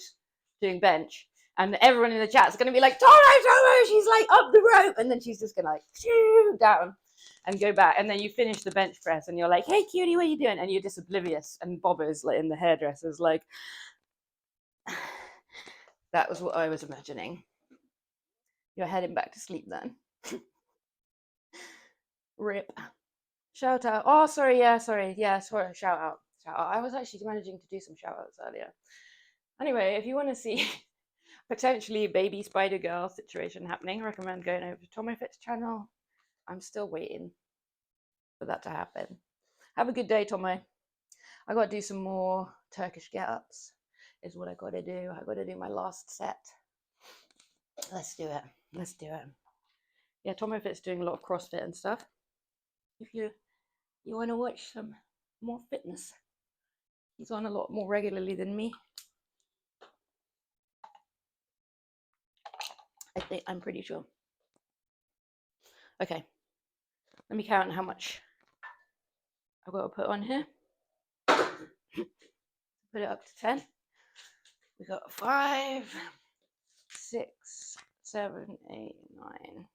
doing bench, and everyone in the chat's going to be like, Tomo, she's like up the rope, and then she's just going to like shoo down and go back, and then you finish the bench press and you're like, hey cutie, what are you doing? And you're just oblivious, and Bobo's like in the hairdresser's like. That was what I was imagining. You're heading back to sleep then. Rip. Shout out. Oh, sorry. Shout out. I was actually managing to do some shout outs earlier. Anyway, if you want to see potentially baby spider girl situation happening, I recommend going over to Tomo Fit's channel. I'm still waiting for that to happen. Have a good day, Tomo. I got to do some more Turkish get-ups is what I got to do. I got to do my last set. Let's do it. Yeah, Tomo Fit's doing a lot of CrossFit and stuff. If you want to watch some more fitness, he's on a lot more regularly than me. I'm pretty sure. Okay, let me count how much I've got to put on here. Put it up to 10. We got 5, 6, 7, 8, 9.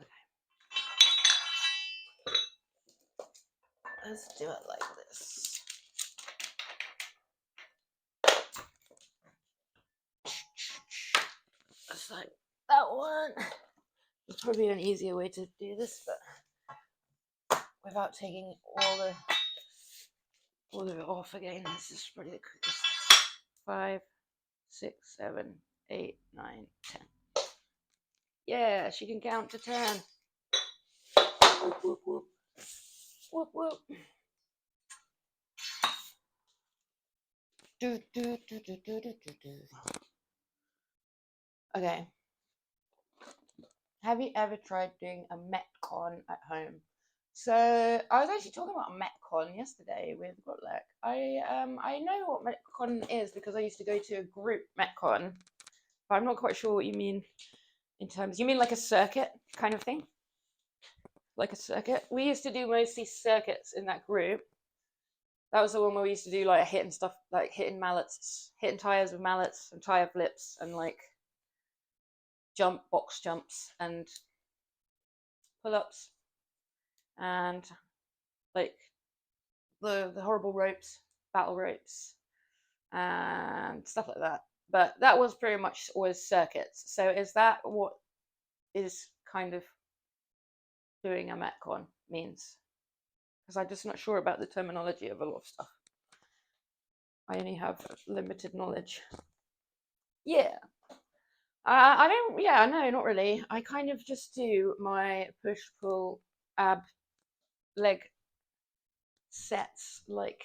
Okay. Let's do it like this. Just like that one. There's probably an easier way to do this, but without taking all of it off again. This is probably the quickest. 5, 6, 7, 8, 9, 10. Yeah, she can count to 10. Whoop, whoop, whoop. Whoop, whoop. Do, do, do, do, do, do, do. Okay. Have you ever tried doing a Metcon at home? So I was actually talking about Metcon yesterday with Gotlek. I know what Metcon is because I used to go to a group Metcon, but I'm not quite sure what you mean in terms. You mean like a circuit kind of thing? Like a circuit? We used to do mostly circuits in that group. That was the one where we used to do like hitting stuff, like hitting mallets, hitting tires with mallets and tire flips and like box jumps and pull-ups and like the horrible ropes, battle ropes and stuff like that. But that was pretty much always circuits. So is that what is kind of doing a Metcon means? Because I'm just not sure about the terminology of a lot of stuff. I only have limited knowledge. Yeah. I don't, yeah, no, not really. I kind of just do my push, pull, ab, leg sets, like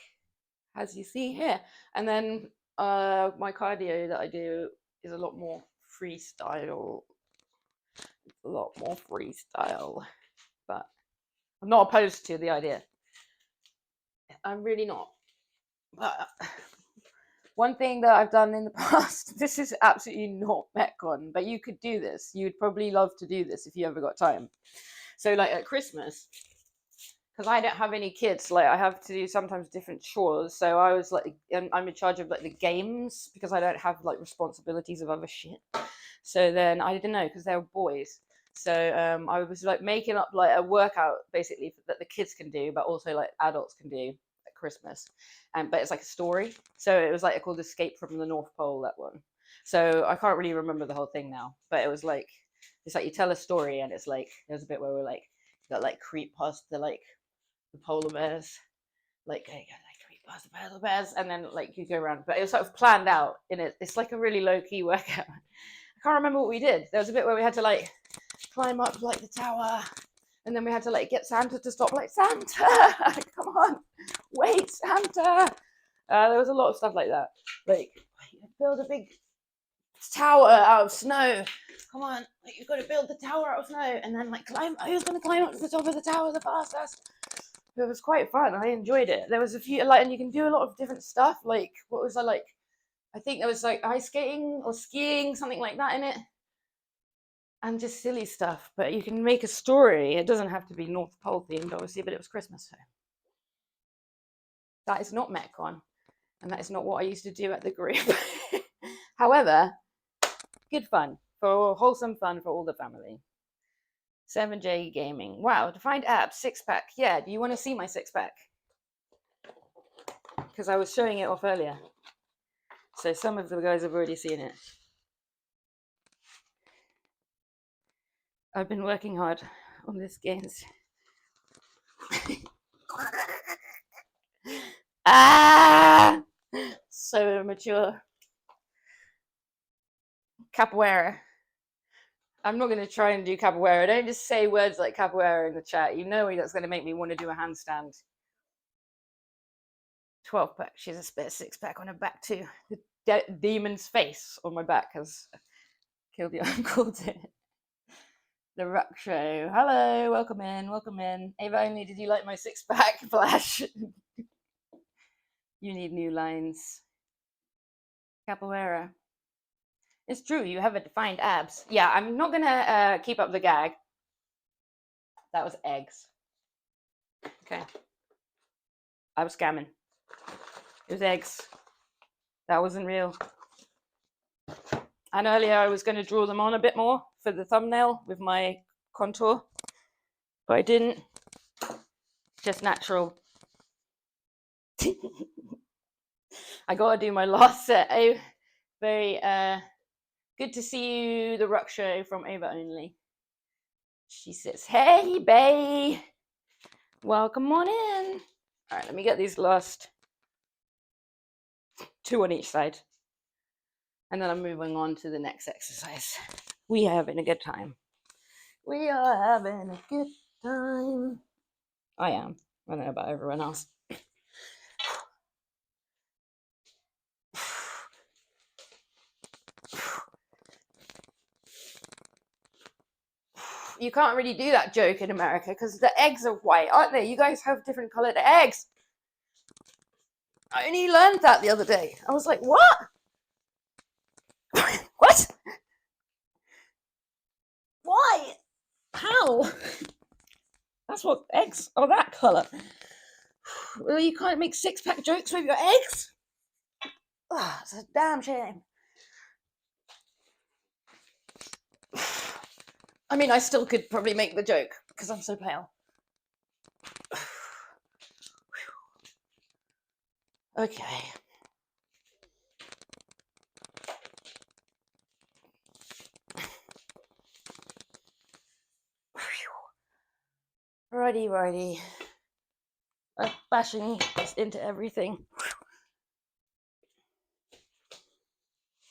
as you see here. And then my cardio that I do is a lot more freestyle. It's a lot more freestyle. But I'm not opposed to the idea. I'm really not. But one thing that I've done in the past, this is absolutely not Metcon, but you could do this. You'd probably love to do this if you ever got time. So like at Christmas, because I don't have any kids, like I have to do sometimes different chores. So I was like, I'm in charge of like the games because I don't have like responsibilities of other shit. So then I didn't know because they were boys. So I was like making up like a workout basically that the kids can do, but also like adults can do at Christmas. But it's like a story. So it was like called Escape from the North Pole, that one. So I can't really remember the whole thing now, but it was like it's like you tell a story and it's like there's a bit where we're like got like creep past the polar bears, like creep past the polar bears, and then like you go around. But it was sort of planned out in it. It's like a really low key workout. I can't remember what we did. There was a bit where we had to like climb up like the tower, and then we had to like get Santa to stop. Like Santa, come on, wait, Santa. There was a lot of stuff like that. Like build a big tower out of snow. Come on, like, you've got to build the tower out of snow, and then like climb. Who's going to climb up to the top of the tower the fastest? It was quite fun. I enjoyed it. There was a few like, and you can do a lot of different stuff. Like, what was I like? I think there was like ice skating or skiing, something like that in it, and just silly stuff. But you can make a story. It doesn't have to be North Pole themed, obviously, but it was Christmas, so that is not Metcon, and that is not what I used to do at the group. However, good fun for wholesome fun for all the family. 7J Gaming. Wow, defined abs, 6-pack. Yeah, do you want to see my 6-pack? Because I was showing it off earlier. So some of the guys have already seen it. I've been working hard on this gains. Ah! So immature. Capoeira. I'm not going to try and do capoeira. Don't just say words like capoeira in the chat. You know that's going to make me want to do a handstand. 12-pack. She's a spare 6-pack on her back too. The demon's face on my back has killed your uncle. The Ruck Show. Hello, welcome in, welcome in. Ava only, did you like my 6-pack flash? You need new lines. Capoeira. It's true, you have a defined abs. Yeah, I'm not gonna keep up the gag. That was eggs. Okay. I was scamming. It was eggs. That wasn't real. And earlier I was going to draw them on a bit more for the thumbnail with my contour, but I didn't. Just natural. I got to do my last set. Very good to see you, the Ruck Show from Ava Only. She says, hey, bae. Welcome on in. All right, let me get these last 2 on each side. And then I'm moving on to the next exercise. We are having a good time. We are having a good time. I am. I don't know about everyone else. You can't really do that joke in America because the eggs are white, aren't they? You guys have different colored eggs. I only learned that the other day. I was like, what? What? Why? How? That's what eggs are, that color. Well, you can't make six-pack jokes with your eggs? Oh, it's a damn shame. I mean, I still could probably make the joke because I'm so pale. Okay. Righty. I'm bashing this into everything.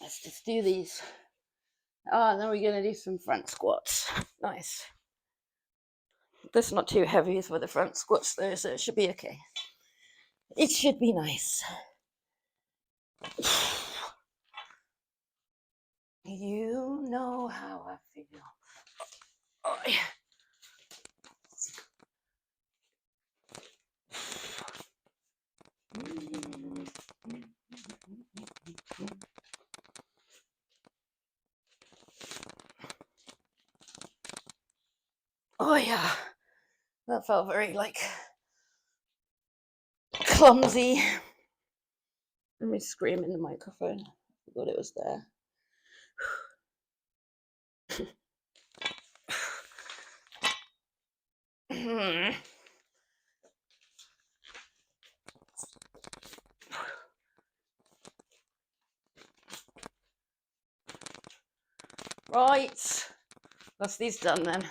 Let's just do these. Now we're going to do some front squats. Nice. This is not too heavy for the front squats though, so it should be okay. It should be nice. You know how I feel. Oh, yeah. Oh yeah, that felt very like clumsy. Let me scream in the microphone. I forgot it was there. Right, that's these done then.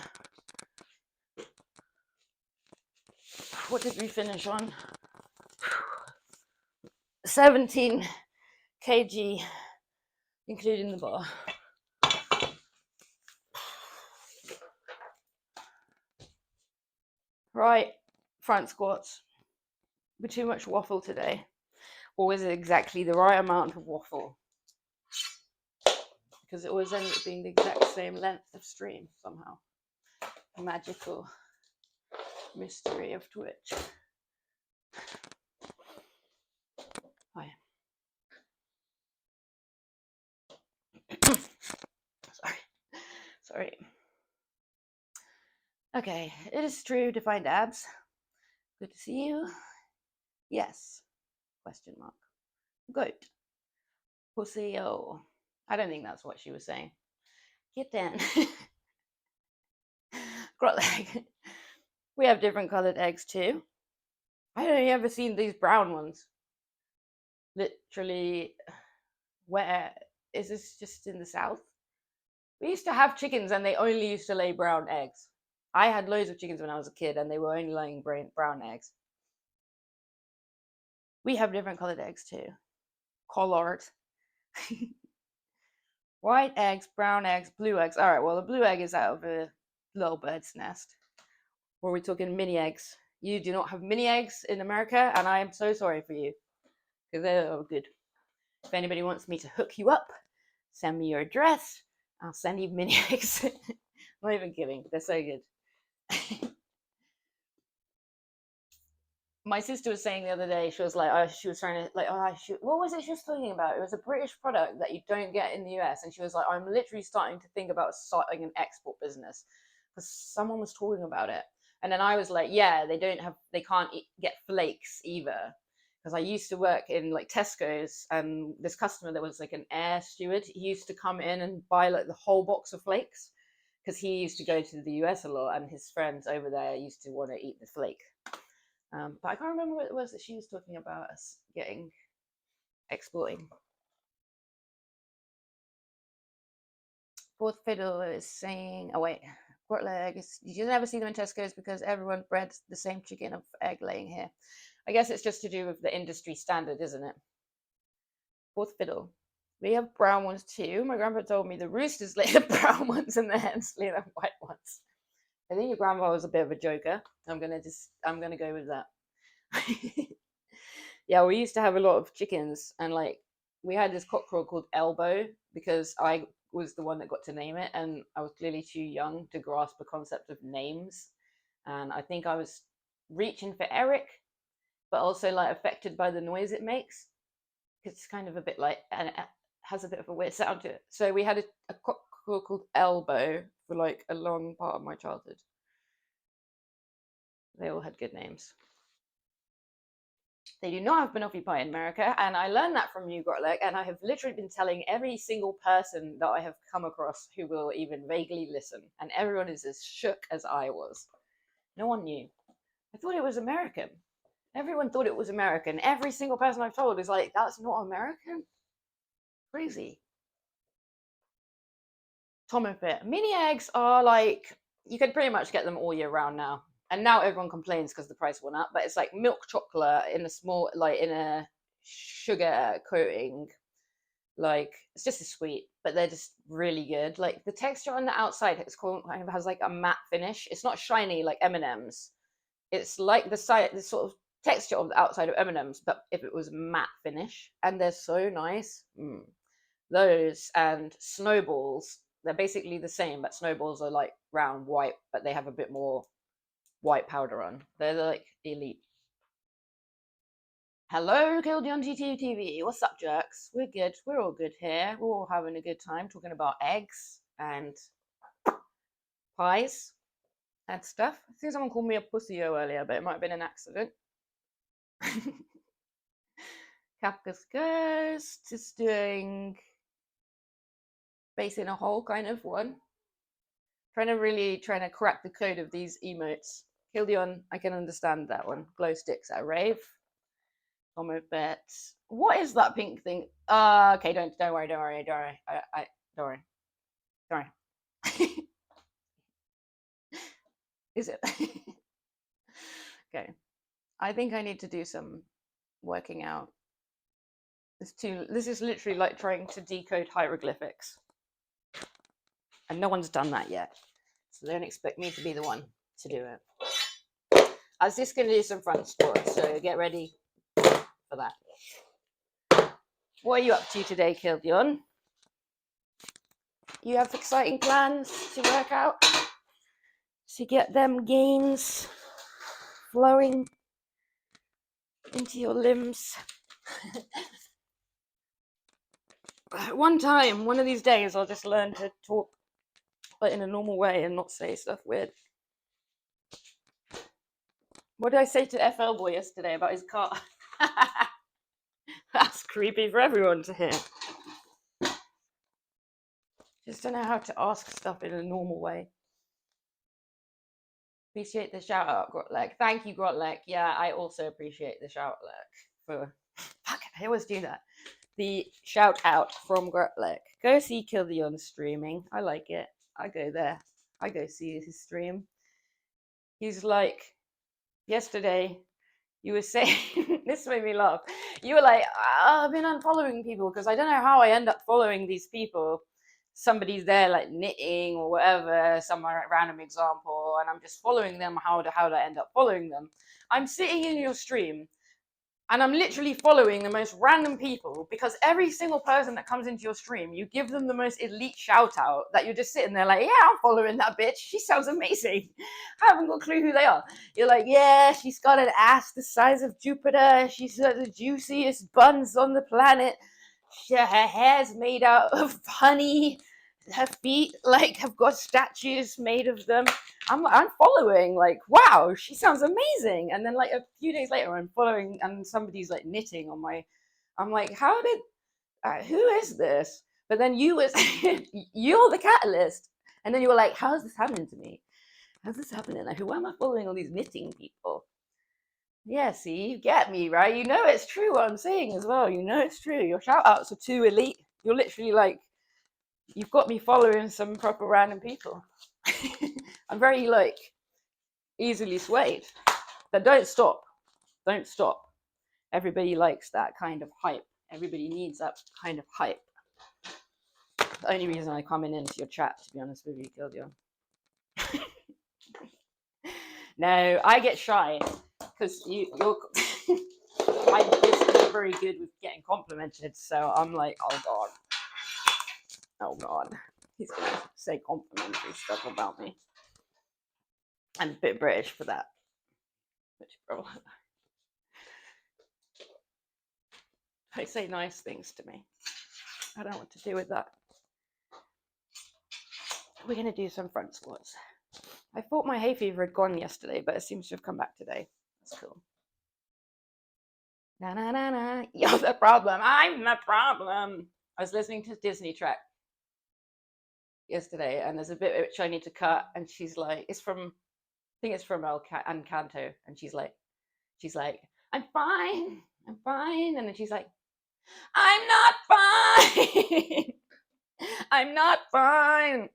What did we finish on? 17 kg, including the bar. Right, front squats. But too much waffle today. Or is it exactly the right amount of waffle? Because it always ends up being the exact same length of stream somehow. Magical mystery of Twitch. Hi. Sorry. Okay, it is true to find abs. Good to see you. Yes. Question mark. Goat. Pussy. Oh. I don't think that's what she was saying. Kitten. Grot leg. We have different colored eggs too. I don't know, you ever seen these brown ones? Literally, where is this? Just in the south? We used to have chickens and they only used to lay brown eggs. I had loads of chickens when I was a kid and they were only laying brown eggs. We have different colored eggs too. Colored. White eggs, brown eggs, blue eggs. All right, well, the blue egg is out of a little bird's nest. Or we're talking mini eggs. You do not have mini eggs in America, and I am so sorry for you because they're good. If anybody wants me to hook you up, send me your address. I'll send you mini eggs. I'm not even kidding. They're so good. My sister was saying the other day, she was like, she was trying to, like, what was it she was talking about? It was a British product that you don't get in the US. And she was like, I'm literally starting to think about starting an export business because someone was talking about it. And then I was like, yeah, they can't get flakes either because I used to work in like Tesco's, and this customer that was like an air steward, he used to come in and buy like the whole box of flakes because he used to go to the US a lot, and his friends over there used to want to eat the flake. But I can't remember what it was that she was talking about us exporting. Fourth Fiddle is saying, oh wait, pork leg, you never see them in Tesco's because everyone bred the same chicken of egg laying here. I guess it's just to do with the industry standard, isn't it? Fourth Fiddle. We have brown ones too. My grandpa told me the roosters lay the brown ones and the hens lay the white ones. I think your grandpa was a bit of a joker. I'm gonna go with that. Yeah, we used to have a lot of chickens, and like we had this cockerel called Elbow because I was the one that got to name it, and I was clearly too young to grasp the concept of names, and I think I was reaching for Eric, but also like affected by the noise it makes. It's kind of a bit like, and it has a bit of a weird sound to it. So we had a cockerel called Elbow for like a long part of my childhood. They all had good names. They do not have banoffee pie in America, and I learned that from you, Grotleg, and I have literally been telling every single person that I have come across who will even vaguely listen, and everyone is as shook as I was. No one knew. I thought it was American. Everyone thought it was American. Every single person I've told is like, that's not American? Crazy. Tomofit. Mini eggs are like, you can pretty much get them all year round now. And now everyone complains because the price went up, but it's like milk chocolate in a small, like in a sugar coating. Like, it's just as sweet, but they're just really good. Like the texture on the outside, it's called, has like a matte finish. It's not shiny like M&M's. It's like the sort of texture of the outside of M&M's, but if it was matte finish, and they're so nice. Those and snowballs, they're basically the same, but snowballs are like round white, but they have a bit more white powder on. They're like elite. Hello, Killed on GTTV. What's up, jerks? We're good. We're all good here. We're all having a good time talking about eggs and pies and stuff. I think someone called me a pussyo earlier, but it might have been an accident. Kafka's Ghost just doing base in a hole kind of one. Trying to crack the code of these emotes. Kildion, I can understand that one. Glow sticks at a rave. Tomo bet. What is that pink thing? Okay, don't worry. Don't worry. Is it? Okay. I think I need to do some working out. This is literally like trying to decode hieroglyphics. And no one's done that yet. So don't expect me to be the one to do it. I was just going to do some front squats, so get ready for that. What are you up to today, Kildion? You have exciting plans to work out? To get them gains flowing into your limbs? One of these days, I'll just learn to talk but in a normal way and not say stuff weird. What did I say to FL Boy yesterday about his car? That's creepy for everyone to hear. Just don't know how to ask stuff in a normal way. Appreciate the shout out, Grotleg. Thank you, Grotleg. Yeah, I also appreciate the shout out. Fuck, I always do that. The shout out from Grotleg. Go see Kildion streaming. I like it. I go there. I go see his stream. He's like, yesterday, you were saying, this made me laugh. You were like, I've been unfollowing people because I don't know how I end up following these people. Somebody's there like knitting or whatever, some random example, and I'm just following them. How do I end up following them? I'm sitting in your stream and I'm literally following the most random people because every single person that comes into your stream, you give them the most elite shout out that you're just sitting there like, yeah, I'm following that bitch. She sounds amazing. I haven't got a clue who they are. You're like, yeah, she's got an ass the size of Jupiter. She's got the juiciest buns on the planet. Her hair's made out of honey. Her feet like have got statues made of them. I'm following, like, wow, she sounds amazing. And then like a few days later, I'm following, and somebody's like knitting on my. I'm like, how did? Who is this? But then you was you're the catalyst. And then you were like, how is this happening to me? How's this happening? Like, why am I following all these knitting people? Yeah, see, you get me, right? You know it's true what I'm saying as well. You know it's true. Your shout outs are too elite. You're literally like, you've got me following some proper random people. I'm very like easily swayed. But don't stop. Don't stop. Everybody likes that kind of hype. Everybody needs that kind of hype. The only reason I come into your chat, to be honest with you, Gildion. No, I get shy because you're my business is very good with getting complimented, so I'm like, oh god, he's gonna say complimentary stuff about me. I'm a bit British for that, which probably they say nice things to me. I don't know what to do with that. We're gonna do some front squats. I thought my hay fever had gone yesterday, but it seems to have come back today. That's cool. Na na na na. You're the problem. I'm the problem. I was listening to Disney track yesterday, and there's a bit which I need to cut, and she's like, it's from, I think it's from Encanto, and she's like, I'm fine, and then she's like, I'm not fine, I'm not fine,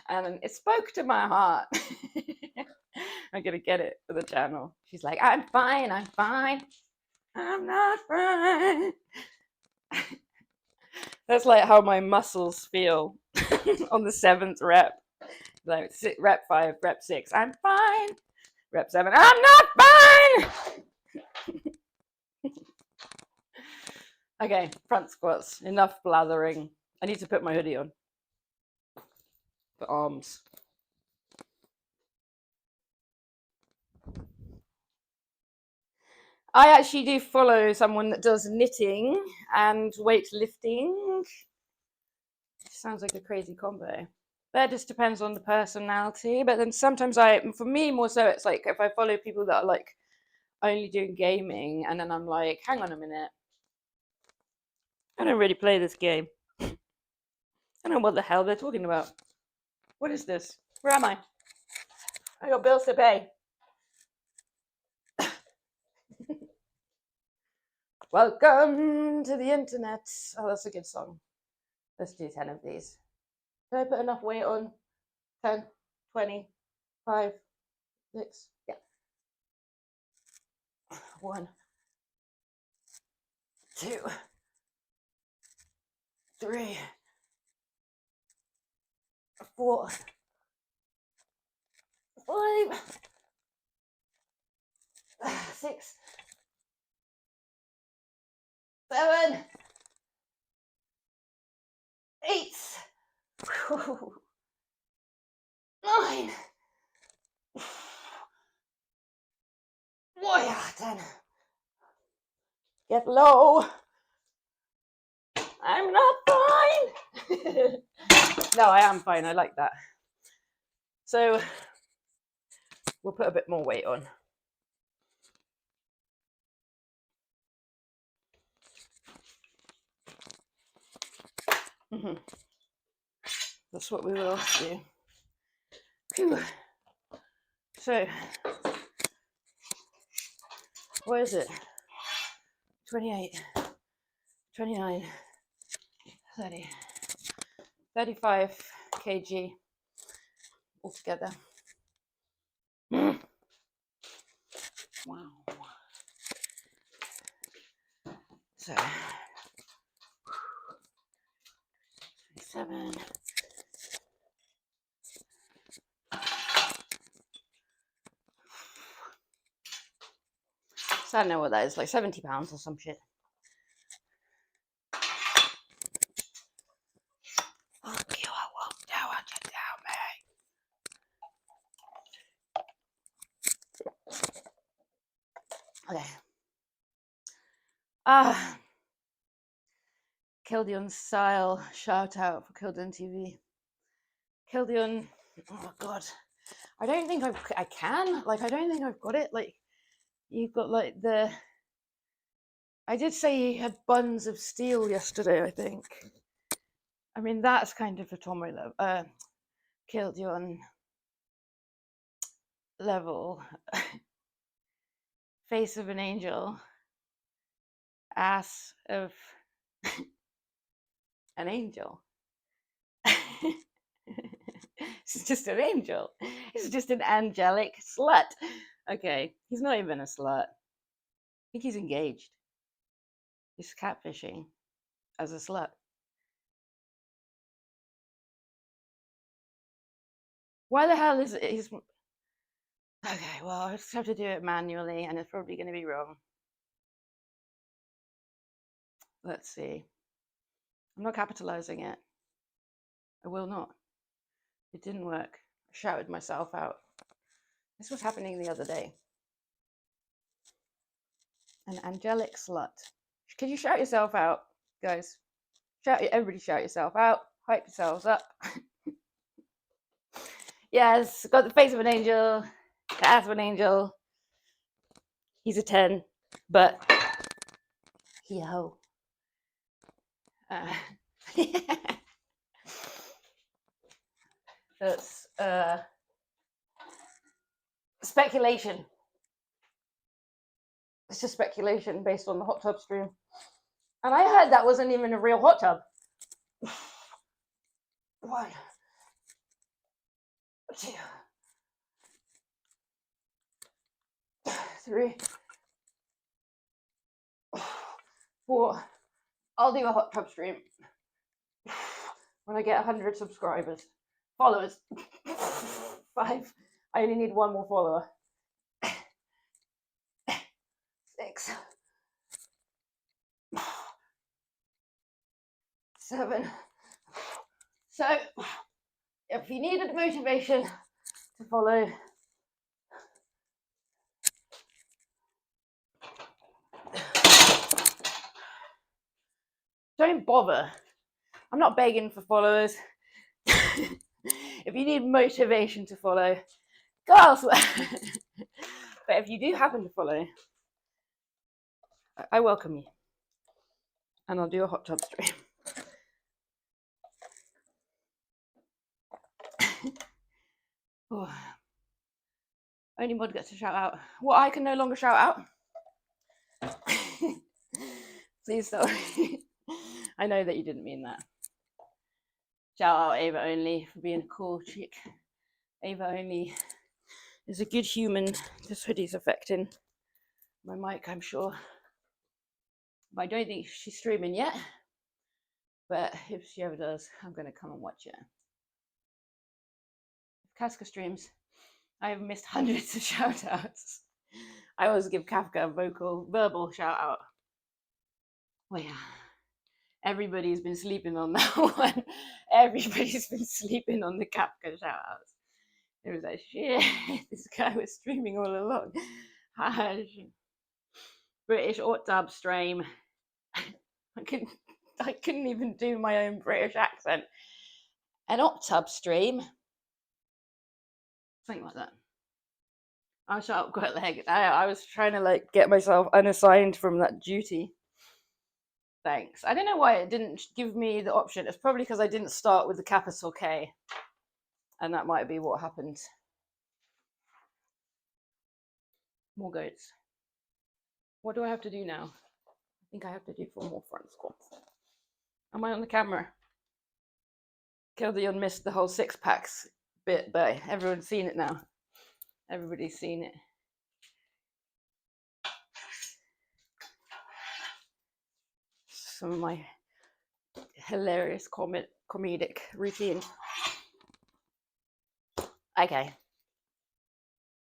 and it spoke to my heart. I'm gonna get it for the channel. She's like, I'm fine, I'm not fine. That's like how my muscles feel on the 7th rep. Like rep 5, rep 6, I'm fine. Rep 7, I'm not fine. Okay, front squats. Enough blathering. I need to put my hoodie on. For arms. I actually do follow someone that does knitting and weightlifting. Sounds like a crazy combo. That just depends on the personality. But then sometimes for me more so, it's like if I follow people that are like only doing gaming, and then I'm like, hang on a minute, I don't really play this game. I don't know what the hell they're talking about. What is this? Where am I? I got bills to pay. Welcome to the internet. Oh, that's a good song. Let's do 10 of these. Did I put enough weight on? 10, 20, 5, 6. Yeah. 1, 2, 3, 4, 5, 6, 7, 8, 9. Oh yeah, 10. Get low. I'm not fine. No, I am fine. I like that. So we'll put a bit more weight on. That's what we will do. Whew. So, what is it? 28, 29, 30, 35 kg altogether. Wow. 7. So I don't know what that is, like 70 pounds or some shit. Fuck you, I won't do it, okay. Kildion style shout out for Kildion TV. Kildion Oh God, I don't think I can. Like, I don't think I've got it. Like, you've got like the. I did say you had buns of steel yesterday, I think. I mean, that's kind of a Tomo level, Kildion level. Face of an angel, ass of an angel. It's just an angel. It's just an angelic slut. Okay, he's not even a slut. I think he's engaged. He's catfishing as a slut. Why the hell is it? Okay, well, I just have to do it manually, and it's probably going to be wrong. Let's see. I'm not capitalizing it. I will not. It didn't work. I shouted myself out. This was happening the other day. An angelic slut. Can you shout yourself out, guys? Everybody shout yourself out. Hype yourselves up. Yes, got the face of an angel, the ass of an angel. He's a 10, but he a hoe. That's speculation. It's just speculation based on the hot tub stream. And I heard that wasn't even a real hot tub. 1, 2, 3, 4. I'll do a hot tub stream when I get 100 subscribers. Followers. 5. I only need 1 more follower. 6. 7. So, if you needed motivation to follow, don't bother. I'm not begging for followers. If you need motivation to follow, go elsewhere. But if you do happen to follow, I welcome you. And I'll do a hot tub stream. Oh. Only mod gets to shout out. What I can no longer shout out? Please don't. I know that you didn't mean that. Shout out Ava Only for being a cool chick. Ava Only is a good human. This hoodie's affecting my mic, I'm sure. But I don't think she's streaming yet. But if she ever does, I'm going to come and watch it. If Casca streams, I have missed hundreds of shout outs. I always give Kafka a verbal shout out. Well, yeah. Everybody's been sleeping on that one. Everybody's been sleeping on the Kafka shout outs. It was like, shit, this guy was streaming all along. British Octab stream. I couldn't even do my own British accent. An Octab stream. Something like that. I'll shut up quite the heck. I was trying to get myself unassigned from that duty. Thanks. I don't know why it didn't give me the option. It's probably because I didn't start with the capital K. And that might be what happened. More goats. What do I have to do now? I think I have to do 4 more front squats. Am I on the camera? Kildion missed the whole 6-packs bit, but everyone's seen it now. Everybody's seen it. Some of my hilarious comedic routine. Okay.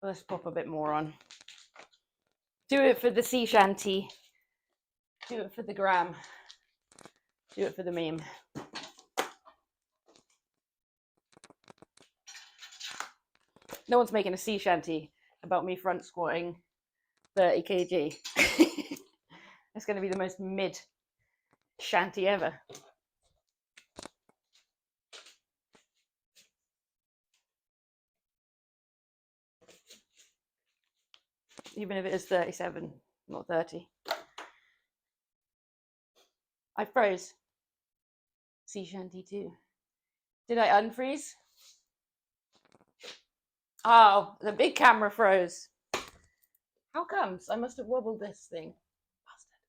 Let's pop a bit more on. Do it for the sea shanty. Do it for the gram. Do it for the meme. No one's making a sea shanty about me front squatting 30 kg. It's going to be the most mid shanty ever. even if it is 37, not 30. I froze. Sea shanty too. Did I unfreeze? Oh, the big camera froze. How comes? I must have wobbled this thing. Bastard.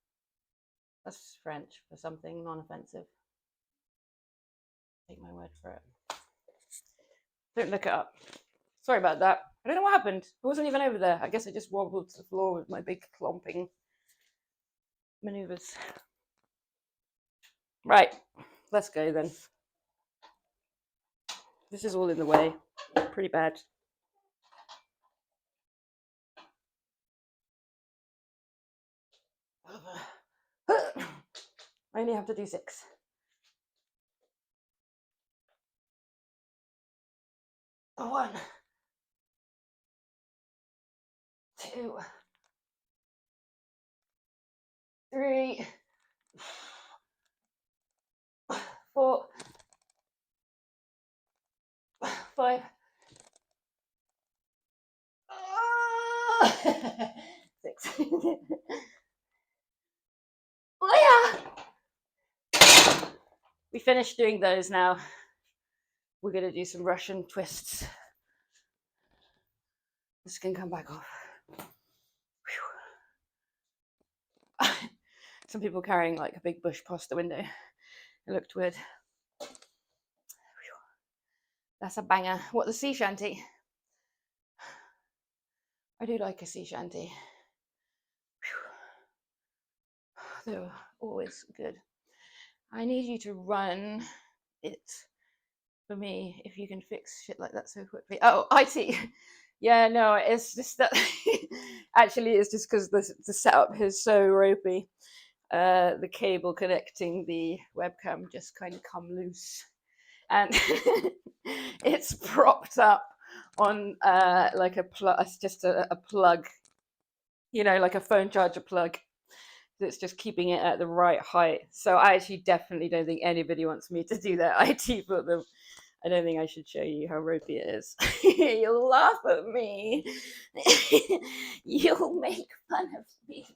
That's French for something non-offensive. Take my word for it. Don't look it up. Sorry about that. I don't know what happened. I wasn't even over there. I guess I just wobbled to the floor with my big clomping maneuvers. Right, let's go then. This is all in the way. Pretty bad. I only have to do 6. Oh, 1, 2, 3, 4, 5, 6. Oh yeah! We finished doing those now. We're going to do some Russian twists. This can come back off. Some people carrying like a big bush past the window. It looked weird. That's a banger. What, the sea shanty? I do like a sea shanty. They're always good. I need you to run it for me if you can fix shit like that so quickly. Oh, IT. Yeah, no, it's just that. Actually, it's just because the setup is so ropey. The cable connecting the webcam just kind of come loose, and it's propped up on like a plug. It's just a plug, like a phone charger plug. That's just keeping it at the right height. So I actually definitely don't think anybody wants me to do that IT for them. I don't think I should show you how ropey it is. You'll laugh at me. You'll make fun of me.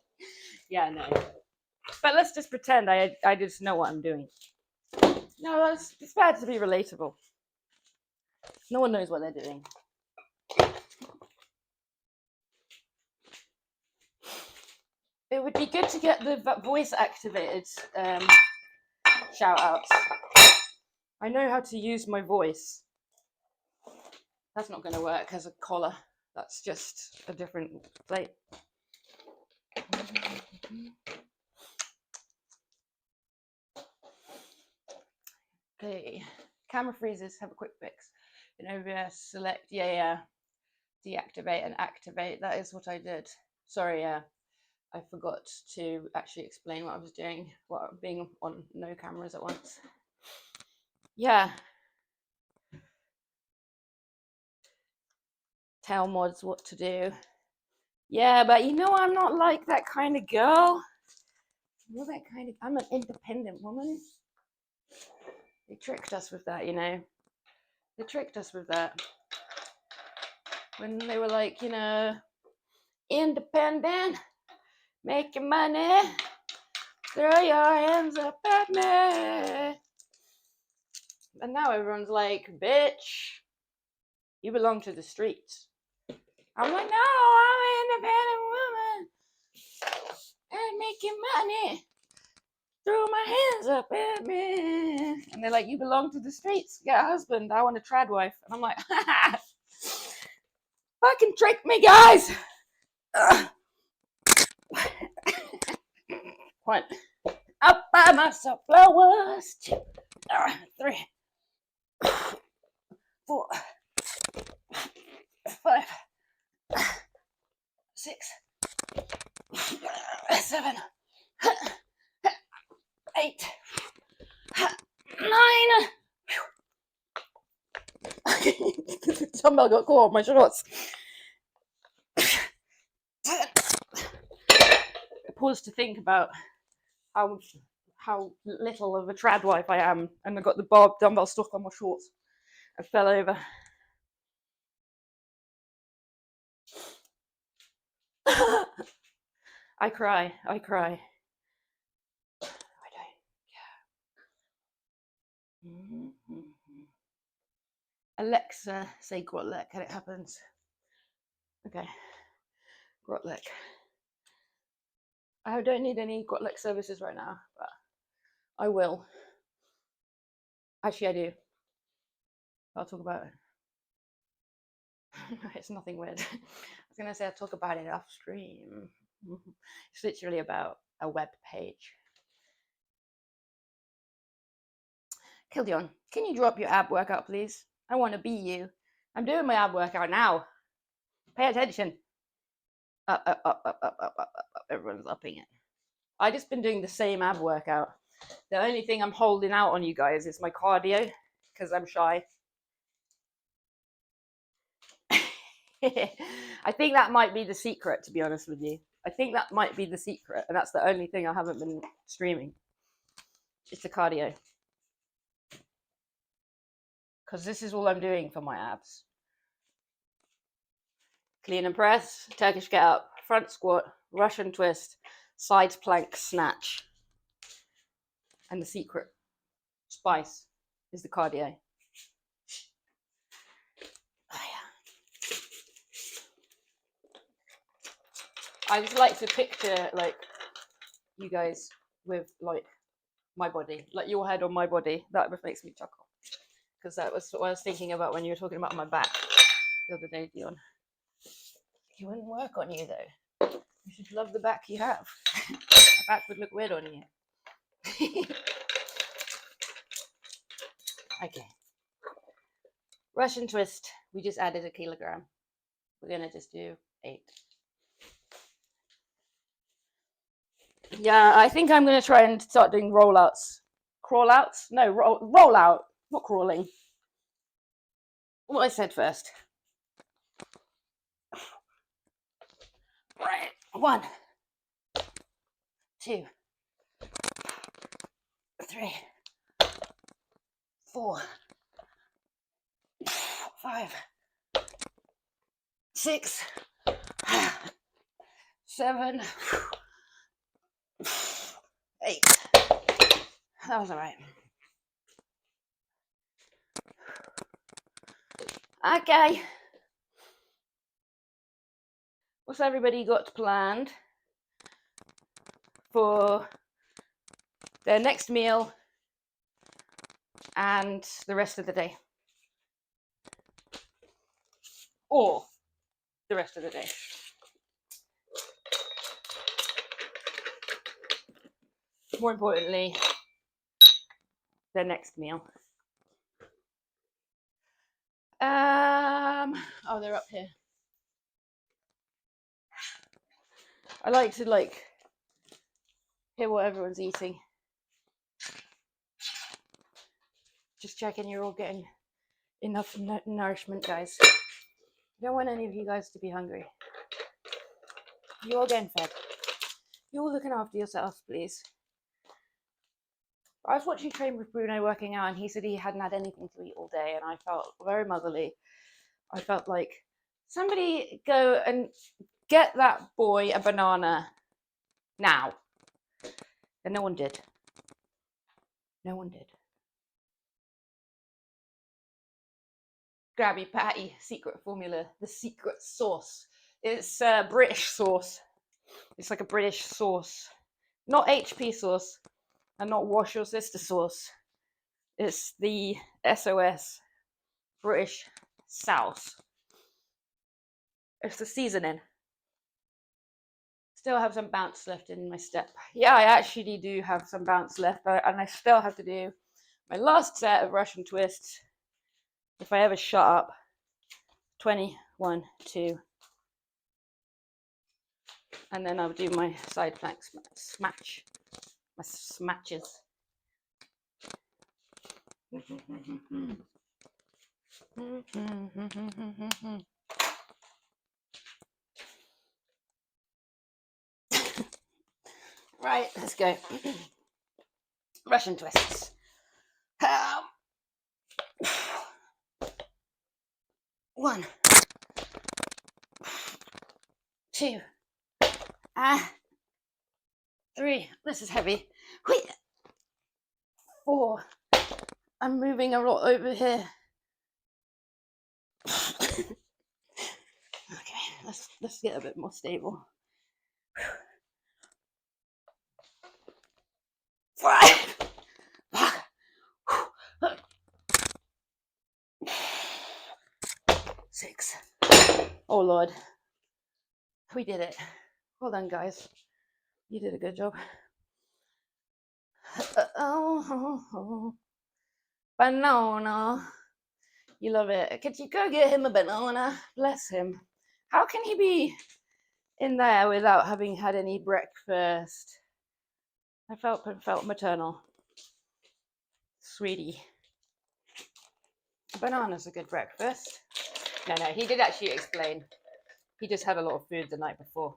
Yeah, no. But let's just pretend I just know what I'm doing. No, it's bad to be relatable. No one knows what they're doing. It would be good to get the voice activated shout outs. I know how to use my voice. That's not going to work as a collar. That's just a different plate. Okay, camera freezes, have a quick fix. In OBS, select, deactivate and activate. That is what I did. Sorry, I forgot to actually explain what I was doing, being on no cameras at once. Yeah. Tell mods what to do. Yeah, but I'm not like that kind of girl. I'm an independent woman. They tricked us with that, They tricked us with that. When they were like, independent, making money, throw your hands up at me. And now everyone's like, bitch, you belong to the streets. I'm like, no, I'm an independent woman. I'm making money. Throw my hands up at me. And they're like, you belong to the streets. Get a husband. I want a trad wife. And I'm like, fucking trick me, guys. 1. I'll buy myself flowers. 2, 3, 4, 5, 6, 7, 8, 9. Dumbbell got caught on my shorts. I paused to think about how little of a trad wife I am, and I got the dumbbell stuck on my shorts. I fell over. I cry. I don't. Yeah. Alexa, say Grotlek, and it happens. Okay. Grotlek. I don't need any Grotlek services right now, but I will. Actually, I do. I'll talk about it. It's nothing weird. I was going to say I'll talk about it off stream. It's literally about a web page. Kildion, can you drop your ab workout, please? I want to be you. I'm doing my ab workout now. Pay attention. Up. Everyone's upping it. I just been doing the same ab workout. The only thing I'm holding out on you guys is my cardio because I'm shy. I think that might be the secret, to be honest with you. I think that might be the secret, and that's the only thing I haven't been streaming. It's the cardio. Because this is all I'm doing for my abs. Clean and press, Turkish get up, front squat, Russian twist, side plank snatch. And the secret spice is the cardio. I just like to picture like you guys with like my body, like your head on my body. That makes me chuckle because that was what I was thinking about when you were talking about my back the other day, Dion. It wouldn't work on you though. You should love the back you have. My back would look weird on you. Okay. Russian twist. We just added a kilogram. We're gonna just do 8. Yeah, I think I'm gonna try and start doing rollouts. Crawlouts? No, roll out, not crawling. What I said first. Right. 1, 2, 3, 4, 5, 6, 7, 8. That was all right. Okay. What's everybody got planned for their next meal and the rest of the day? Or the rest of the day? More importantly, their next meal. Oh, they're up here. I like to hear what everyone's eating. Just checking you're all getting enough nourishment, guys. I don't want any of you guys to be hungry. You're all getting fed. You're all looking after yourself, please. I was watching Train with Bruno working out, and he said he hadn't had anything to eat all day, and I felt very motherly. I felt like somebody go and get that boy a banana now. And no one did. No one did. Grabby Patty, secret formula, the secret sauce. It's British sauce. It's like a British sauce. Not HP sauce and not wash your sister sauce. It's the SoS British sauce. It's the seasoning. Still have some bounce left in my step. Yeah, I actually do have some bounce left, and I still have to do my last set of Russian twists. If I ever shut up. 21, 2. And then I'll do my side plank smash. My smatches. Right, let's go. Russian twists. 1, 2, 3. This is heavy. 4. I'm moving a lot over here. Okay, let's get a bit more stable. 5. 6. Oh Lord, we did it. Well done, guys. You did a good job. Banana. You love it. Could you go get him a banana? Bless him. How can he be in there without having had any breakfast? I felt maternal. Sweetie. Banana's a good breakfast. No, he did actually explain. He just had a lot of food the night before.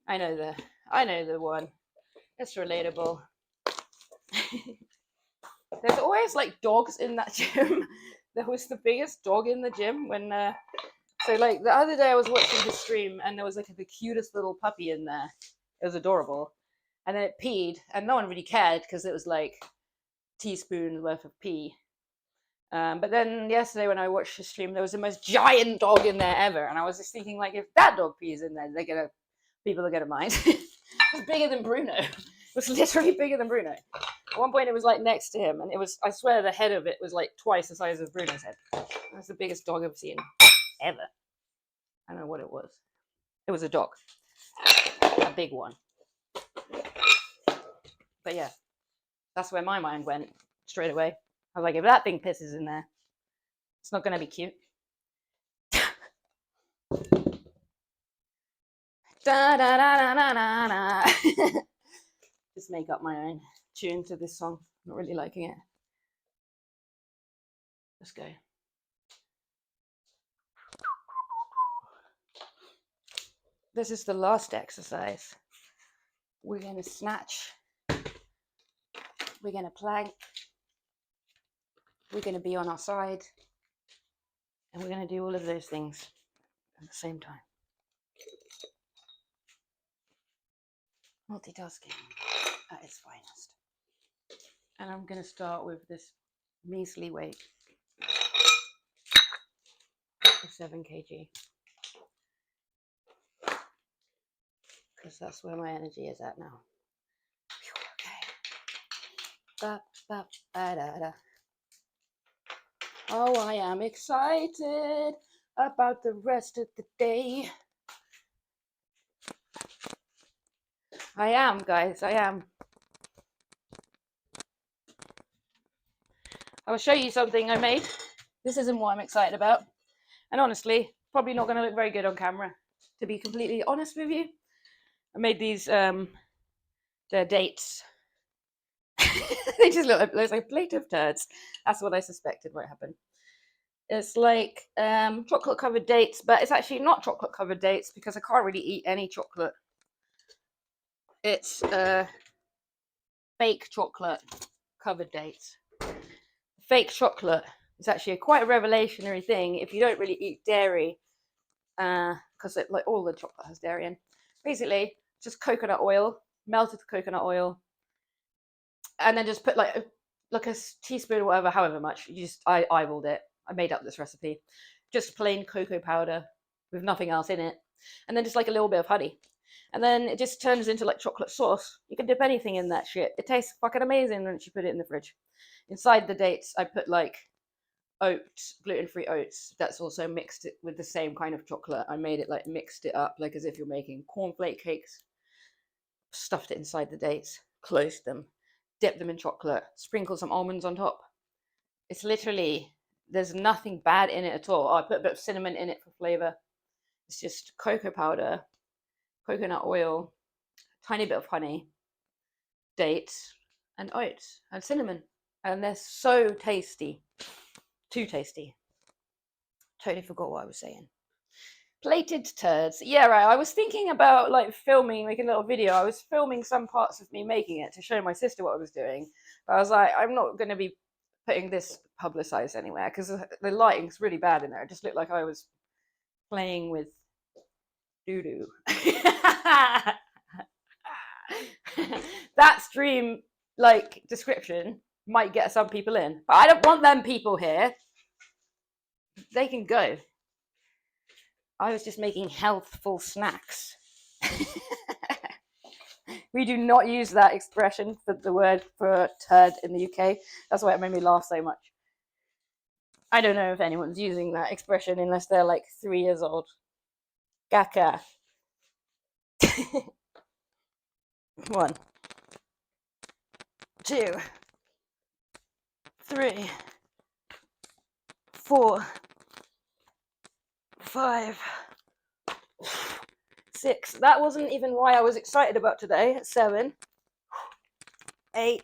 I know the one. It's relatable. There's always like dogs in that gym. There was the biggest dog in the gym when so like the other day I was watching his stream and there was like the cutest little puppy in there. It was adorable. And then it peed and no one really cared because it was like teaspoon worth of pee. But then yesterday when I watched the stream, there was the most giant dog in there ever, and I was just thinking, like, if that dog pees in there, people are gonna mind. It was bigger than Bruno. It was literally bigger than Bruno. At one point, it was like next to him, and it was—I swear, the head of it was like twice the size of Bruno's head. That's the biggest dog I've seen ever. I don't know what it was. It was a dog, a big one. But yeah, that's where my mind went straight away. I was like, if that thing pisses in there, it's not going to be cute. Da, da, da, da, da, da. Just make up my own tune to this song. Not really liking it. Let's go. This is the last exercise. We're going to snatch. We're going to plank. We're going to be on our side. And we're going to do all of those things at the same time. Multitasking at its finest. And I'm going to start with this measly weight of 7 kg. Because that's where my energy is at now. Okay. Ba, ba, da, da. Oh, I am excited about the rest of the day. I am, guys, I am. I will show you something I made. This isn't what I'm excited about. And honestly, probably not going to look very good on camera, to be completely honest with you. I made these, they're dates. They just look like a plate of turds. That's what I suspected might happen. It's like chocolate covered dates, but it's actually not chocolate covered dates because I can't really eat any chocolate. It's fake chocolate covered dates. Fake chocolate is actually quite a revolutionary thing if you don't really eat dairy, because like all the chocolate has dairy in. Basically, just coconut oil, melted coconut oil, and then just put like a teaspoon or whatever, however much. I eyeballed it. I made up this recipe. Just plain cocoa powder with nothing else in it, and then just like a little bit of honey. And then it just turns into like chocolate sauce. You can dip anything in that shit. It tastes fucking amazing once you put it in the fridge. Inside the dates, I put like oats, gluten-free oats. That's also mixed it with the same kind of chocolate. I made it like mixed it up like as if you're making cornflake cakes. Stuffed it inside the dates, closed them, dipped them in chocolate, sprinkled some almonds on top. It's literally, there's nothing bad in it at all. Oh, I put a bit of cinnamon in it for flavor. It's just cocoa powder, coconut oil, tiny bit of honey, dates, and oats, and cinnamon. And they're so tasty. Too tasty. Totally forgot what I was saying. Plated turds. Yeah, right. I was thinking about like filming, making a little video. I was filming some parts of me making it to show my sister what I was doing. But I was like, I'm not going to be putting this publicized anywhere because the lighting's really bad in there. It just looked like I was playing with doo-doo. That stream like description might get some people in, but I don't want them people here. They can go. I was just making healthful snacks. We do not use that expression for the word for turd in the UK. That's why it made me laugh so much. I don't know if anyone's using that expression unless they're like 3 years old. Gaka. 1, 2, 3, 4, 5, 6. That wasn't even why I was excited about today. 7, 8,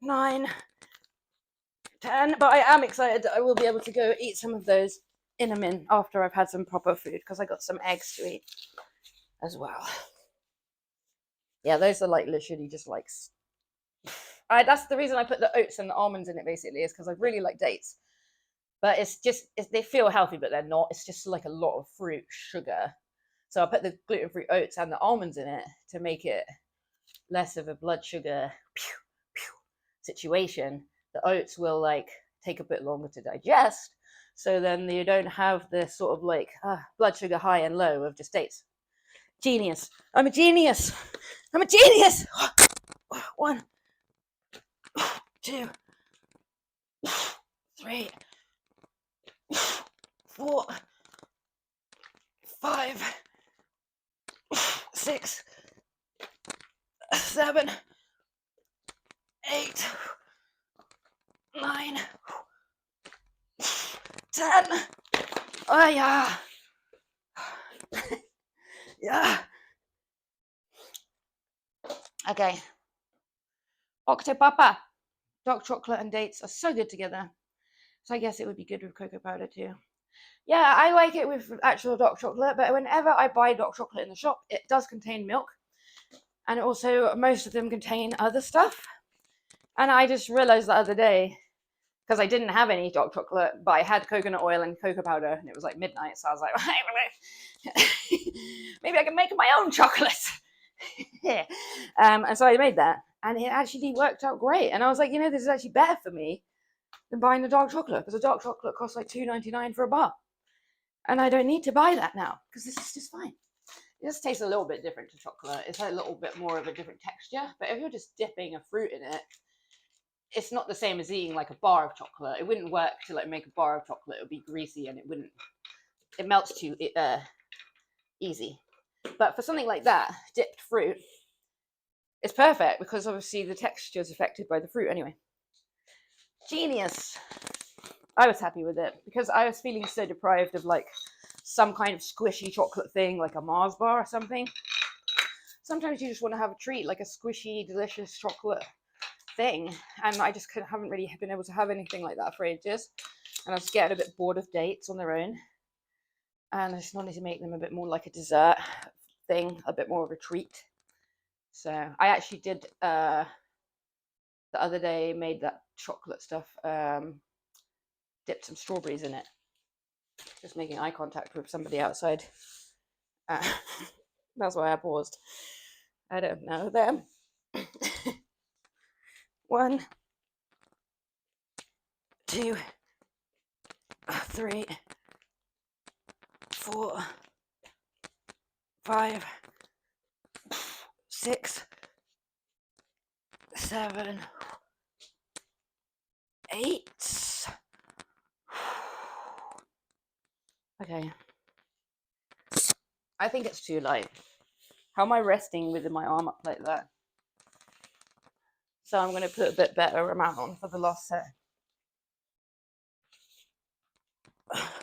9, 10. But I am excited that I will be able to go eat some of those in a min after I've had some proper food, because I got some eggs to eat as well. Yeah, those are like literally just like that's the reason I put the oats and the almonds in it, basically, is because I really like dates. But they feel healthy, but they're not. It's just like a lot of fruit, sugar. So I put the gluten-free oats and the almonds in it to make it less of a blood sugar situation. The oats will like take a bit longer to digest. So then you don't have this sort of like blood sugar high and low of just dates. Genius. I'm a genius. I'm a genius. 1, 2, 3, 4, 5, 6, 7, 8, 9, 10. Oh yeah. Yeah. Okay. Octopapa. Dark chocolate and dates are so good together. So I guess it would be good with cocoa powder too. Yeah, I like it with actual dark chocolate, but whenever I buy dark chocolate in the shop, it does contain milk. And also, most of them contain other stuff. And I just realized the other day, because I didn't have any dark chocolate, but I had coconut oil and cocoa powder, and it was like midnight, so I was like, maybe I can make my own chocolate. And so I made that, and it actually worked out great. And I was like, this is actually better for me than buying the dark chocolate, because the dark chocolate costs like $2.99 for a bar. And I don't need to buy that now, because this is just fine. It just tastes a little bit different to chocolate. It's a little bit more of a different texture, but if you're just dipping a fruit in it, it's not the same as eating like a bar of chocolate. It wouldn't work to like make a bar of chocolate. It would be greasy and it melts too easy. But for something like that, dipped fruit, it's perfect, because obviously the texture is affected by the fruit anyway. Genius. I was happy with it because I was feeling so deprived of like some kind of squishy chocolate thing, like a Mars bar or something. Sometimes you just want to have a treat, like a squishy, delicious chocolate thing, and I just haven't really been able to have anything like that for ages, and I was getting a bit bored of dates on their own, and I just wanted to make them a bit more like a dessert thing, a bit more of a treat. So I actually did the other day, made that chocolate stuff, dipped some strawberries in it, just making eye contact with somebody outside. That's why I paused. I don't know them. 1, 2, 3, 4, 5, 6, 7, 8. Okay. I think it's too light. How am I resting with my arm up like that? So I'm going to put a bit better amount on for the last set.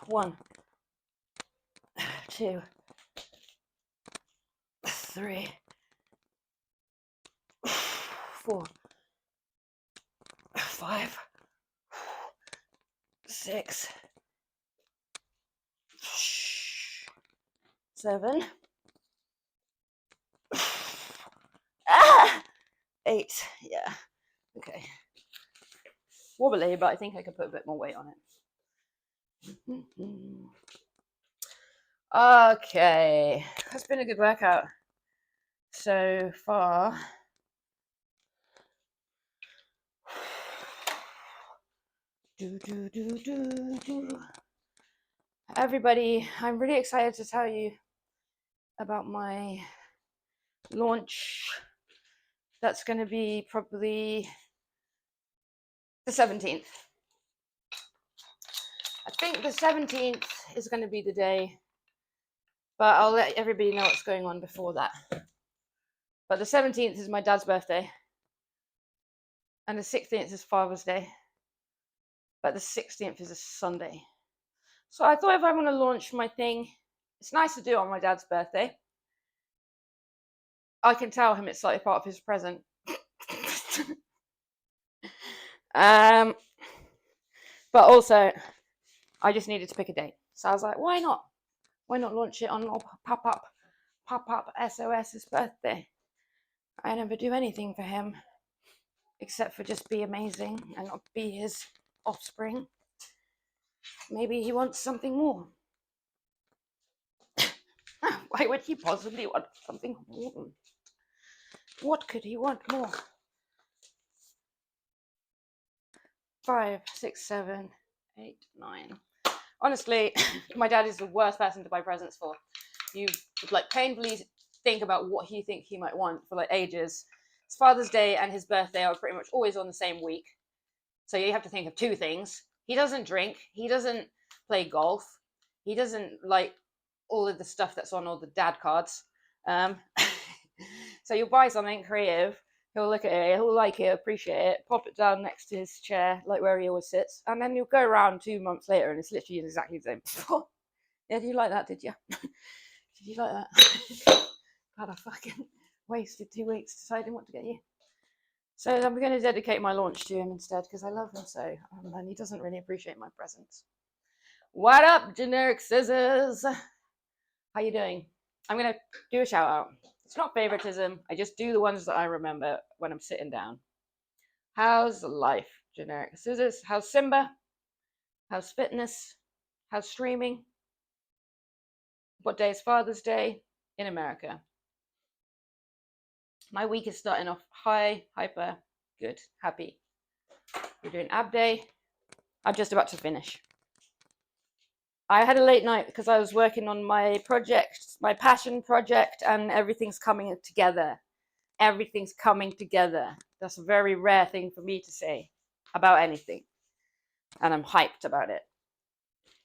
1, 2, 3, 4, 5, 6, 7, 8. Yeah. Okay. Wobbly, but I think I could put a bit more weight on it. Okay, that's been a good workout so far. Everybody, I'm really excited to tell you about my launch. That's going to be probably the 17th. I think the 17th is going to be the day, but I'll let everybody know what's going on before that. But the 17th is my dad's birthday, and the 16th is Father's Day, but the 16th is a Sunday. So I thought if I'm going to launch my thing, it's nice to do it on my dad's birthday. I can tell him it's like part of his present. But also, I just needed to pick a date. So I was like, why not? Why not launch it on pop-up SOS's birthday? I never do anything for him except for just be amazing and not be his offspring. Maybe he wants something more. Why would he possibly want something more? What could he want more? 5, 6, 7, 8, 9. Honestly, my dad is the worst person to buy presents for. You like painfully think about what he think he might want for like ages. His Father's Day and his birthday are pretty much always on the same week. So you have to think of two things. He doesn't drink. He doesn't play golf. He doesn't like all of the stuff that's on all the dad cards. So you buy something creative. He'll look at it, he'll like it, appreciate it, pop it down next to his chair, like where he always sits, and then you'll go around 2 months later and it's literally exactly the same. Yeah, did you like that, did you? Did you like that? God, I fucking wasted 2 weeks deciding what to get you. So I'm going to dedicate my launch to him instead because I love him so, and he doesn't really appreciate my presents. What up, generic scissors? How you doing? I'm going to do a shout out. It's not favoritism. I just do the ones that I remember when I'm sitting down. How's life, generic scissors? How's Simba? How's fitness? How's streaming? What day is Father's Day in America? My week is starting off high, hyper, good, happy. We're doing ab day. I'm just about to finish. I had a late night because I was working on my project, my passion project, and everything's coming together. Everything's coming together. That's a very rare thing for me to say about anything. And I'm hyped about it.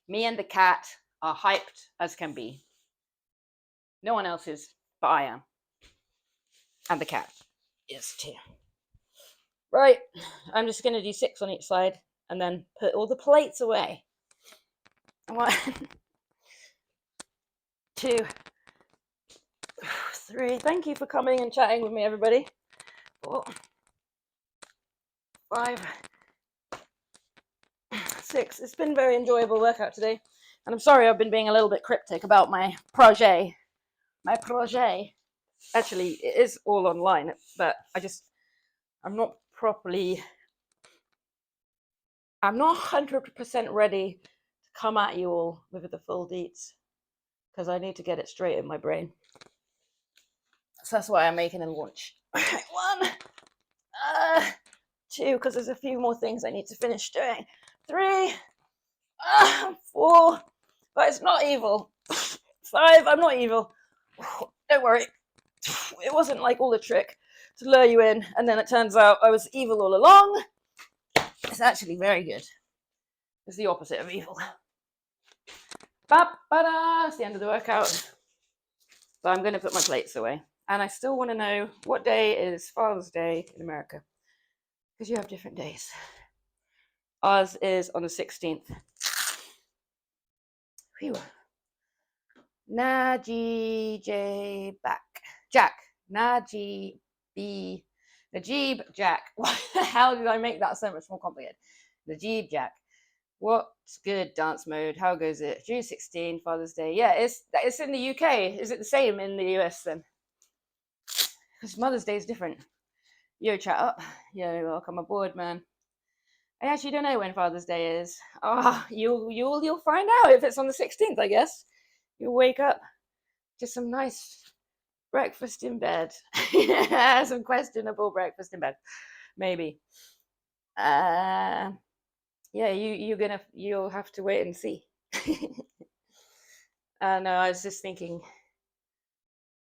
Me and the cat are hyped as can be. No one else is, but I am. And the cat is too. Right, I'm just going to do 6 on each side and then put all the plates away. 1, 2, 3. Thank you for coming and chatting with me, everybody. 4, 5, 6. It's been a very enjoyable workout today. And I'm sorry I've been being a little bit cryptic about my projet. Actually, it is all online, but I'm not 100% ready to come at you all with the full deets because I need to get it straight in my brain. So that's why I'm making a launch. 1, 2, because there's a few more things I need to finish doing. 3, 4, but it's not evil. 5, I'm not evil. Don't worry. It wasn't like all the trick to lure you in, and then it turns out I was evil all along. It's actually very good. It's the opposite of evil. It's the end of the workout. But I'm going to put my plates away. And I still want to know what day is Father's Day in America. Because you have different days. Ours is on the 16th. Phew. Najib Jack. Najib Jack. Why the hell did I make that so much more complicated? Najib Jack. What's good, dance mode? How goes it? June 16, Father's Day. Yeah, it's in the UK. Is it the same in the US then? Because Mother's Day is different. Yo, chat up. Yo, welcome aboard, man. I actually don't know when Father's Day is. You'll find out if it's on the 16th, I guess. You wake up to some nice breakfast in bed. Some questionable breakfast in bed, maybe. Yeah, you'll have to wait and see. No, I was just thinking,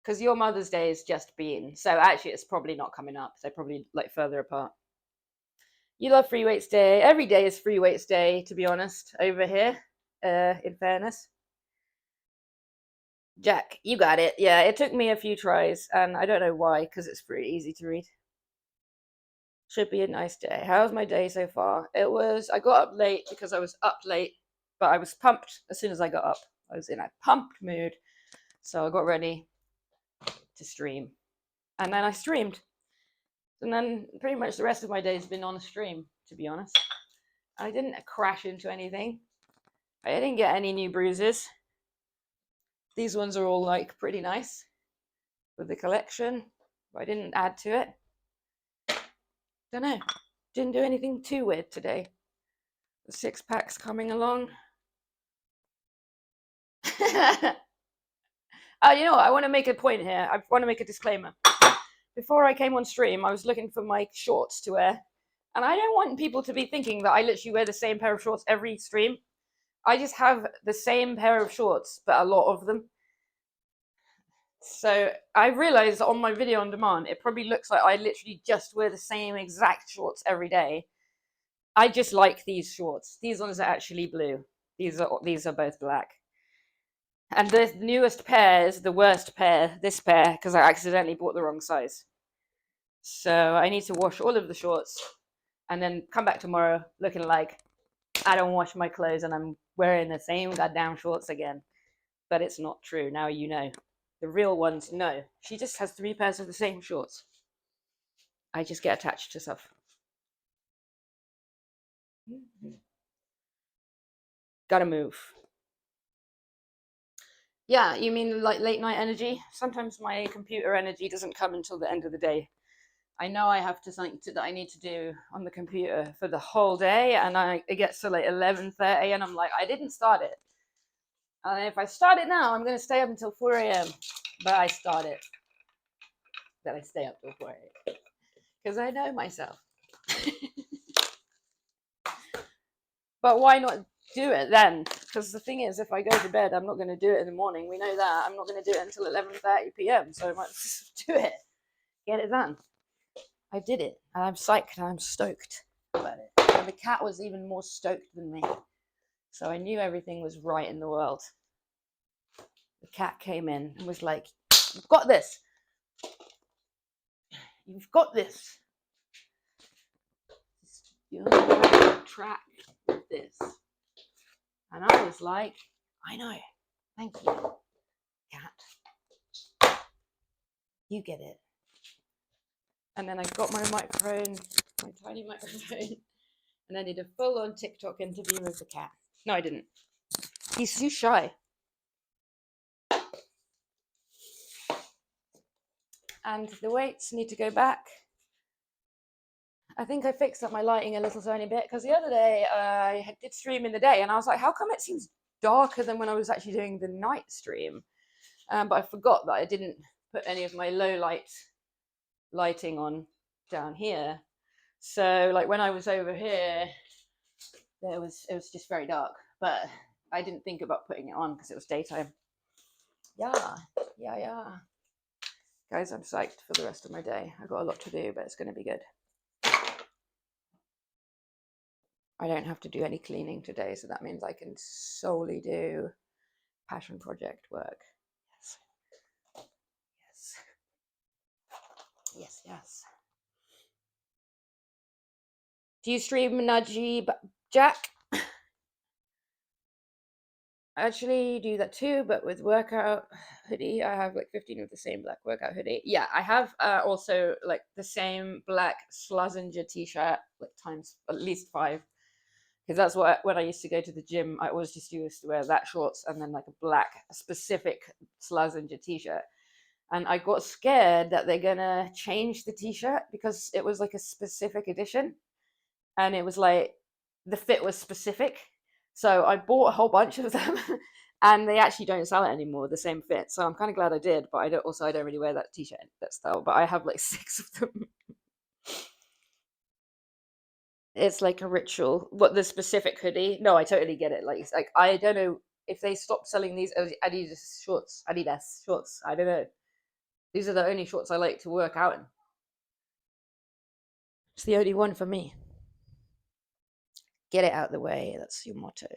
because your Mother's Day is just been, so actually it's probably not coming up. They're probably like further apart. You love Free Weights Day. Every day is Free Weights Day, to be honest, over here, in fairness. Jack, you got it. Yeah, it took me a few tries, and I don't know why, because it's pretty easy to read. Should be a nice day. How's my day so far? I got up late because I was up late, but I was pumped as soon as I got up. I was in a pumped mood, so I got ready to stream. And then I streamed. And then pretty much the rest of my day has been on a stream, to be honest. I didn't crash into anything. I didn't get any new bruises. These ones are all like pretty nice with the collection, but I didn't add to it. Don't know. Didn't do anything too weird today. The 6-pack's coming along. Oh, you know what? I want to make a point here. I want to make a disclaimer. Before I came on stream, I was looking for my shorts to wear. And I don't want people to be thinking that I literally wear the same pair of shorts every stream. I just have the same pair of shorts, but a lot of them. So I realized that on my video on demand, it probably looks like I literally just wear the same exact shorts every day. I just like these shorts. These ones are actually blue. These are both black. And the newest pair is the worst pair, this pair, because I accidentally bought the wrong size. So I need to wash all of the shorts and then come back tomorrow looking like I don't wash my clothes and I'm wearing the same goddamn shorts again. But it's not true. Now you know. The real ones know. She just has 3 pairs of the same shorts. I just get attached to stuff. Gotta move. Yeah, you mean like late night energy? Sometimes my computer energy doesn't come until the end of the day. I know I have something that I need to do on the computer for the whole day, and it gets to like 11:30, and I'm like, I didn't start it. And if I start it now, I'm going to stay up until 4 a.m. But I start it. Then I stay up till 4 a.m. Because I know myself. But why not do it then? Because the thing is, if I go to bed, I'm not going to do it in the morning. We know that. I'm not going to do it until 11:30 p.m. So I might just do it. Get it done. I did it. And I'm psyched. And I'm stoked about it. And the cat was even more stoked than me. So I knew everything was right in the world. The cat came in and was like, "You've got this. You've got this. You're on track with this." And I was like, I know. Thank you, cat. You get it. And then I got my microphone, my tiny microphone, and I did a full-on TikTok interview with the cat. No, I didn't. He's too shy. And the weights need to go back. I think I fixed up my lighting a little tiny bit, because the other day I did stream in the day, and I was like, how come it seems darker than when I was actually doing the night stream? But I forgot that I didn't put any of my low lighting on down here. So like when I was over here, it was just very dark, but I didn't think about putting it on because it was daytime. Yeah. Guys, I'm psyched for the rest of my day. I've got a lot to do, but it's going to be good. I don't have to do any cleaning today, so that means I can solely do passion project work. Yes. Do you stream Nudgy Jack? I actually do that too, but with workout hoodie. I have like 15 of the same black workout hoodie. Yeah, I have also like the same black Slazenger t-shirt, like times at least 5. Because that's what, when I used to go to the gym, I always just used to wear that shorts and then like a black specific Slazenger t-shirt. And I got scared that they're gonna change the t-shirt because it was like a specific edition. And it was like, the fit was specific. So I bought a whole bunch of them and they actually don't sell it anymore, the same fit. So I'm kind of glad I did, but I don't really wear that t-shirt, that style. But I have like 6 of them. It's like a ritual. What, the specific hoodie? No, I totally get it. Like I don't know if they stopped selling these Adidas shorts. I don't know. These are the only shorts I like to work out in. It's the only one for me. Get it out of the way. That's your motto.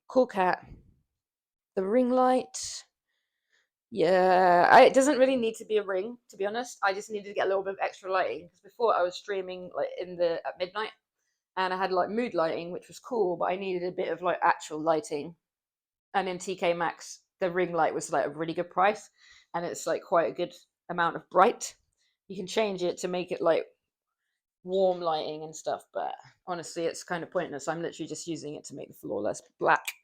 Cool cat. The ring light. Yeah, it doesn't really need to be a ring, to be honest. I just needed to get a little bit of extra lighting because before I was streaming like at midnight, and I had like mood lighting, which was cool, but I needed a bit of like actual lighting. And in TK Maxx, the ring light was like a really good price, and it's like quite a good amount of bright. You can change it to make it like warm lighting and stuff, but honestly, it's kind of pointless. I'm literally just using it to make the floor less black.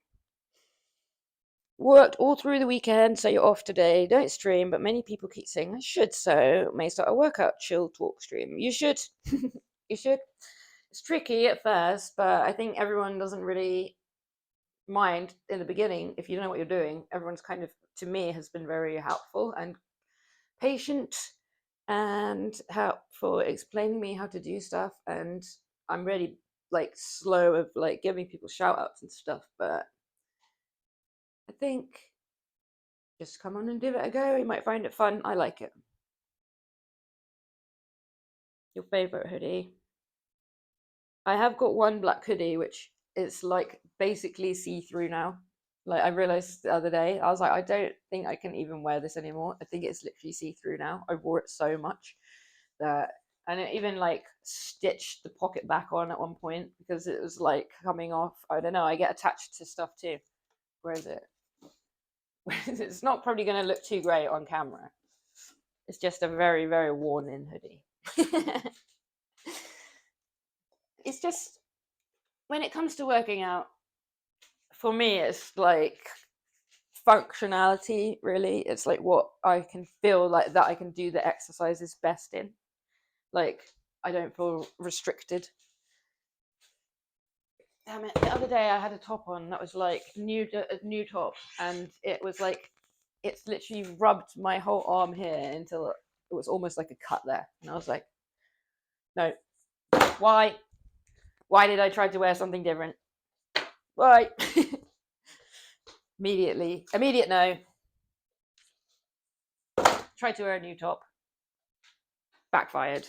Worked all through the weekend, so you're off today. Don't stream, but many people keep saying I should, so may start a workout chill talk stream. You should. You should. It's tricky at first, but I think everyone doesn't really mind in the beginning if you don't know what you're doing. Everyone's kind of, to me, has been very helpful and patient and helpful explaining me how to do stuff, and I'm really like slow of like giving people shout outs and stuff, but I think just come on and give it a go. You might find it fun. I like it. Your favorite hoodie? I have got one black hoodie which is like basically see-through now. Like I realized the other day, I was like, I don't think I can even wear this anymore. I think it's literally see-through now. I wore it so much that, and it even like stitched the pocket back on at one point because it was like coming off. I don't know. I get attached to stuff too. Where is it? It's not probably going to look too great on camera. It's just a very, very worn in hoodie. It's just, when it comes to working out, for me, it's like functionality, really. It's like what I can feel like that I can do the exercises best in. Like, I don't feel restricted. Damn it. The other day I had a top on that was like a new top, and it was like, it's literally rubbed my whole arm here until it was almost like a cut there. And I was like, no, why? Why did I try to wear something different? Why? Immediate no. Tried to wear a new top. Backfired.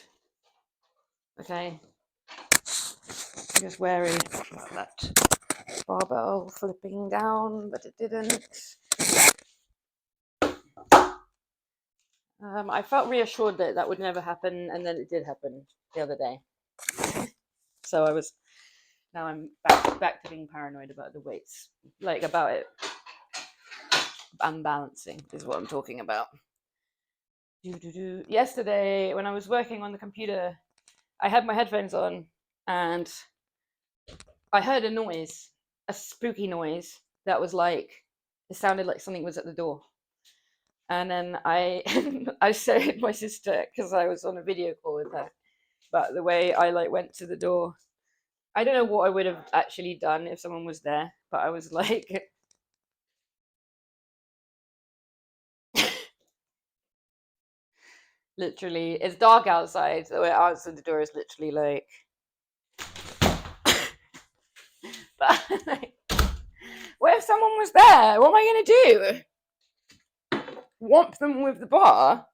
Okay. I'm just wary about that barbell flipping down, but it didn't. I felt reassured that that would never happen, and then it did happen the other day. So now I'm back to being paranoid about the weights, like about it unbalancing is what I'm talking about. Yesterday, when I was working on the computer, I had my headphones on, and I heard a noise, a spooky noise that was like, it sounded like something was at the door. And then I I showed my sister because I was on a video call with her. But the way I like went to the door, I don't know what I would have actually done if someone was there, but I was like, literally, it's dark outside. The way I answered the door is literally like, but like, what if someone was there? What am I gonna do? Whomp them with the bar?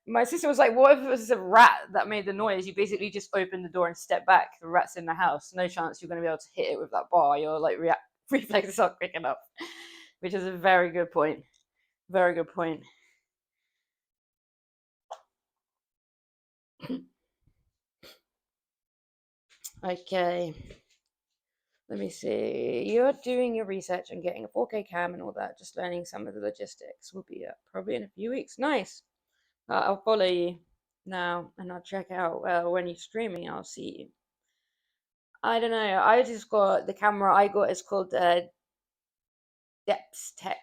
My sister was like, what if it was a rat that made the noise? You basically just open the door and step back. The rat's in the house. No chance you're going to be able to hit it with that bar. Your like reflexes aren't quick enough. Which is a very good point. Very good point. Okay. Let me see. You're doing your research and getting a 4K cam and all that. Just learning some of the logistics. Will be up probably in a few weeks. Nice. I'll follow you now and I'll check out when you're streaming. I'll see you. I don't know. I just got the camera I got is called Depth Tech.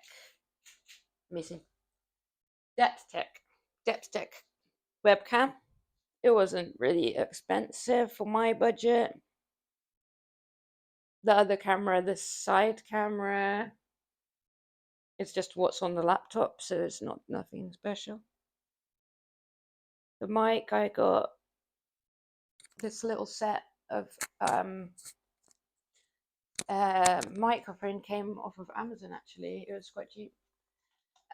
Let me see. Depth Tech webcam. It wasn't really expensive for my budget. The other camera, the side camera, It's just what's on the laptop, so it's not nothing special. The mic, I got this little set of microphone, came off of Amazon actually. It was quite cheap.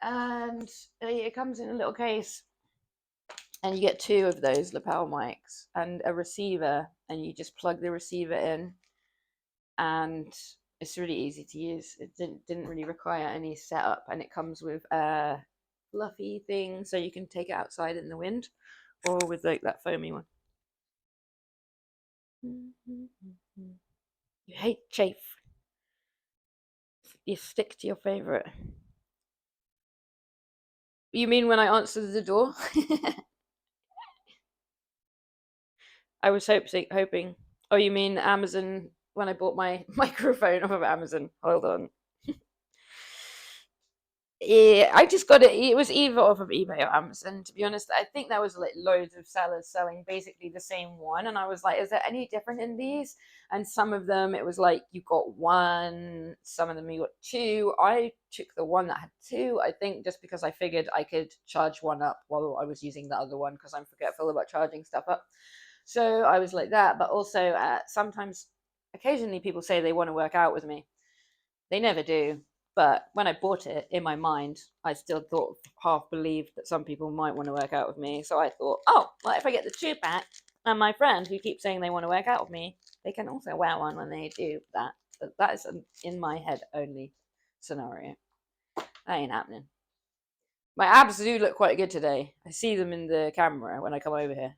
And it comes in a little case, and you get 2 of those lapel mics and a receiver, and you just plug the receiver in, and it's really easy to use. It didn't really require any setup, and it comes with a fluffy thing so you can take it outside in the wind, or with like that foamy one. You hate chafe. You stick to your favorite. You mean when I answered the door? I was hoping. Oh, you mean Amazon, when I bought my microphone off of Amazon? Hold on. Yeah, I just got it. It was either off of eBay or Amazon. To be honest, I think there was like loads of sellers selling basically the same one, and I was like, "Is there any different in these?" And some of them, it was like you got 1. Some of them you got 2. I took the one that had 2. I think just because I figured I could charge one up while I was using the other one, because I'm forgetful about charging stuff up. So I was like that. But also, sometimes, occasionally, people say they want to work out with me. They never do. But when I bought it, in my mind, I still thought, half believed that some people might want to work out with me. So I thought, oh, well, if I get the 2-pack, and my friend who keeps saying they want to work out with me, they can also wear one when they do that. But that is an in my head only scenario. That ain't happening. My abs do look quite good today. I see them in the camera when I come over here.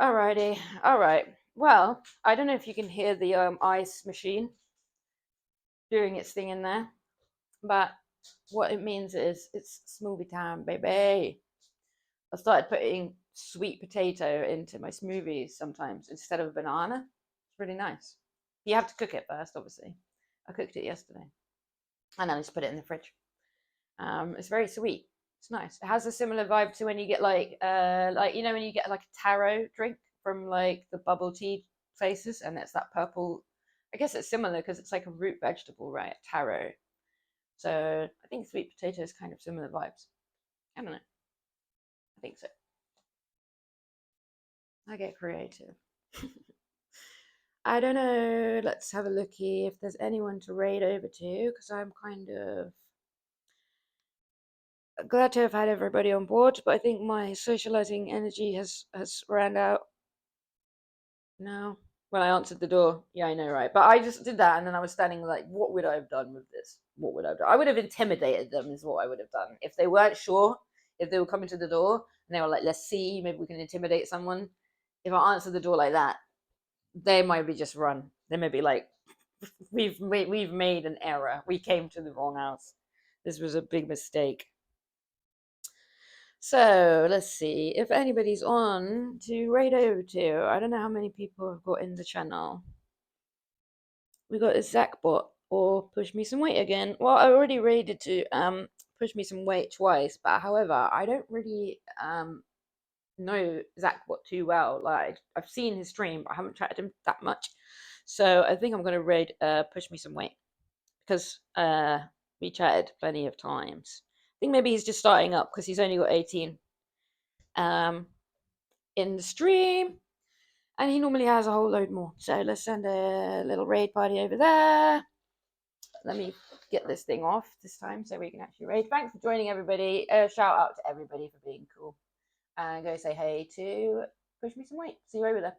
Alrighty, alright. Well, I don't know if you can hear the ice machine doing its thing in there, but what it means is it's smoothie time, baby. I started putting sweet potato into my smoothies sometimes instead of a banana. It's really nice. You have to cook it first, obviously. I cooked it yesterday, and then I just put it in the fridge. It's very sweet. It's nice. It has a similar vibe to when you get like you know when you get like a taro drink from like the bubble tea places, and it's that purple. I guess it's similar because it's like a root vegetable, right? Taro. So I think sweet potato is kind of similar vibes. I don't know. I think so. I get creative. I don't know. Let's have a looky if there's anyone to raid over to, because I'm kind of glad to have had everybody on board, but I think my socializing energy has ran out now. When I answered the door, yeah, I know, right? But I just did that, and then I was standing like, what would I have done with this? What would I have done? I would have intimidated them, is what I would have done. If they weren't sure, if they were coming to the door and they were like, let's see, maybe we can intimidate someone. If I answered the door like that, they might be just run. They may be like, we've made an error. We came to the wrong house. This was a big mistake. So let's see if anybody's on to raid over to. I don't know how many people have got in the channel. We got a Zachbot or Push Me Some Weight again. Well, I already raided to Push Me Some Weight twice, but however, I don't really know Zachbot too well. Like I've seen his stream, but I haven't chatted him that much. So I think I'm gonna raid Push Me Some Weight because we chatted plenty of times. I think maybe he's just starting up because he's only got 18 in the stream, and he normally has a whole load more. So let's send a little raid party over there. Let me get this thing off this time so we can actually raid. Thanks for joining, everybody. Shout out to everybody for being cool. And go say hey to Push Me Some Weight. See you over there.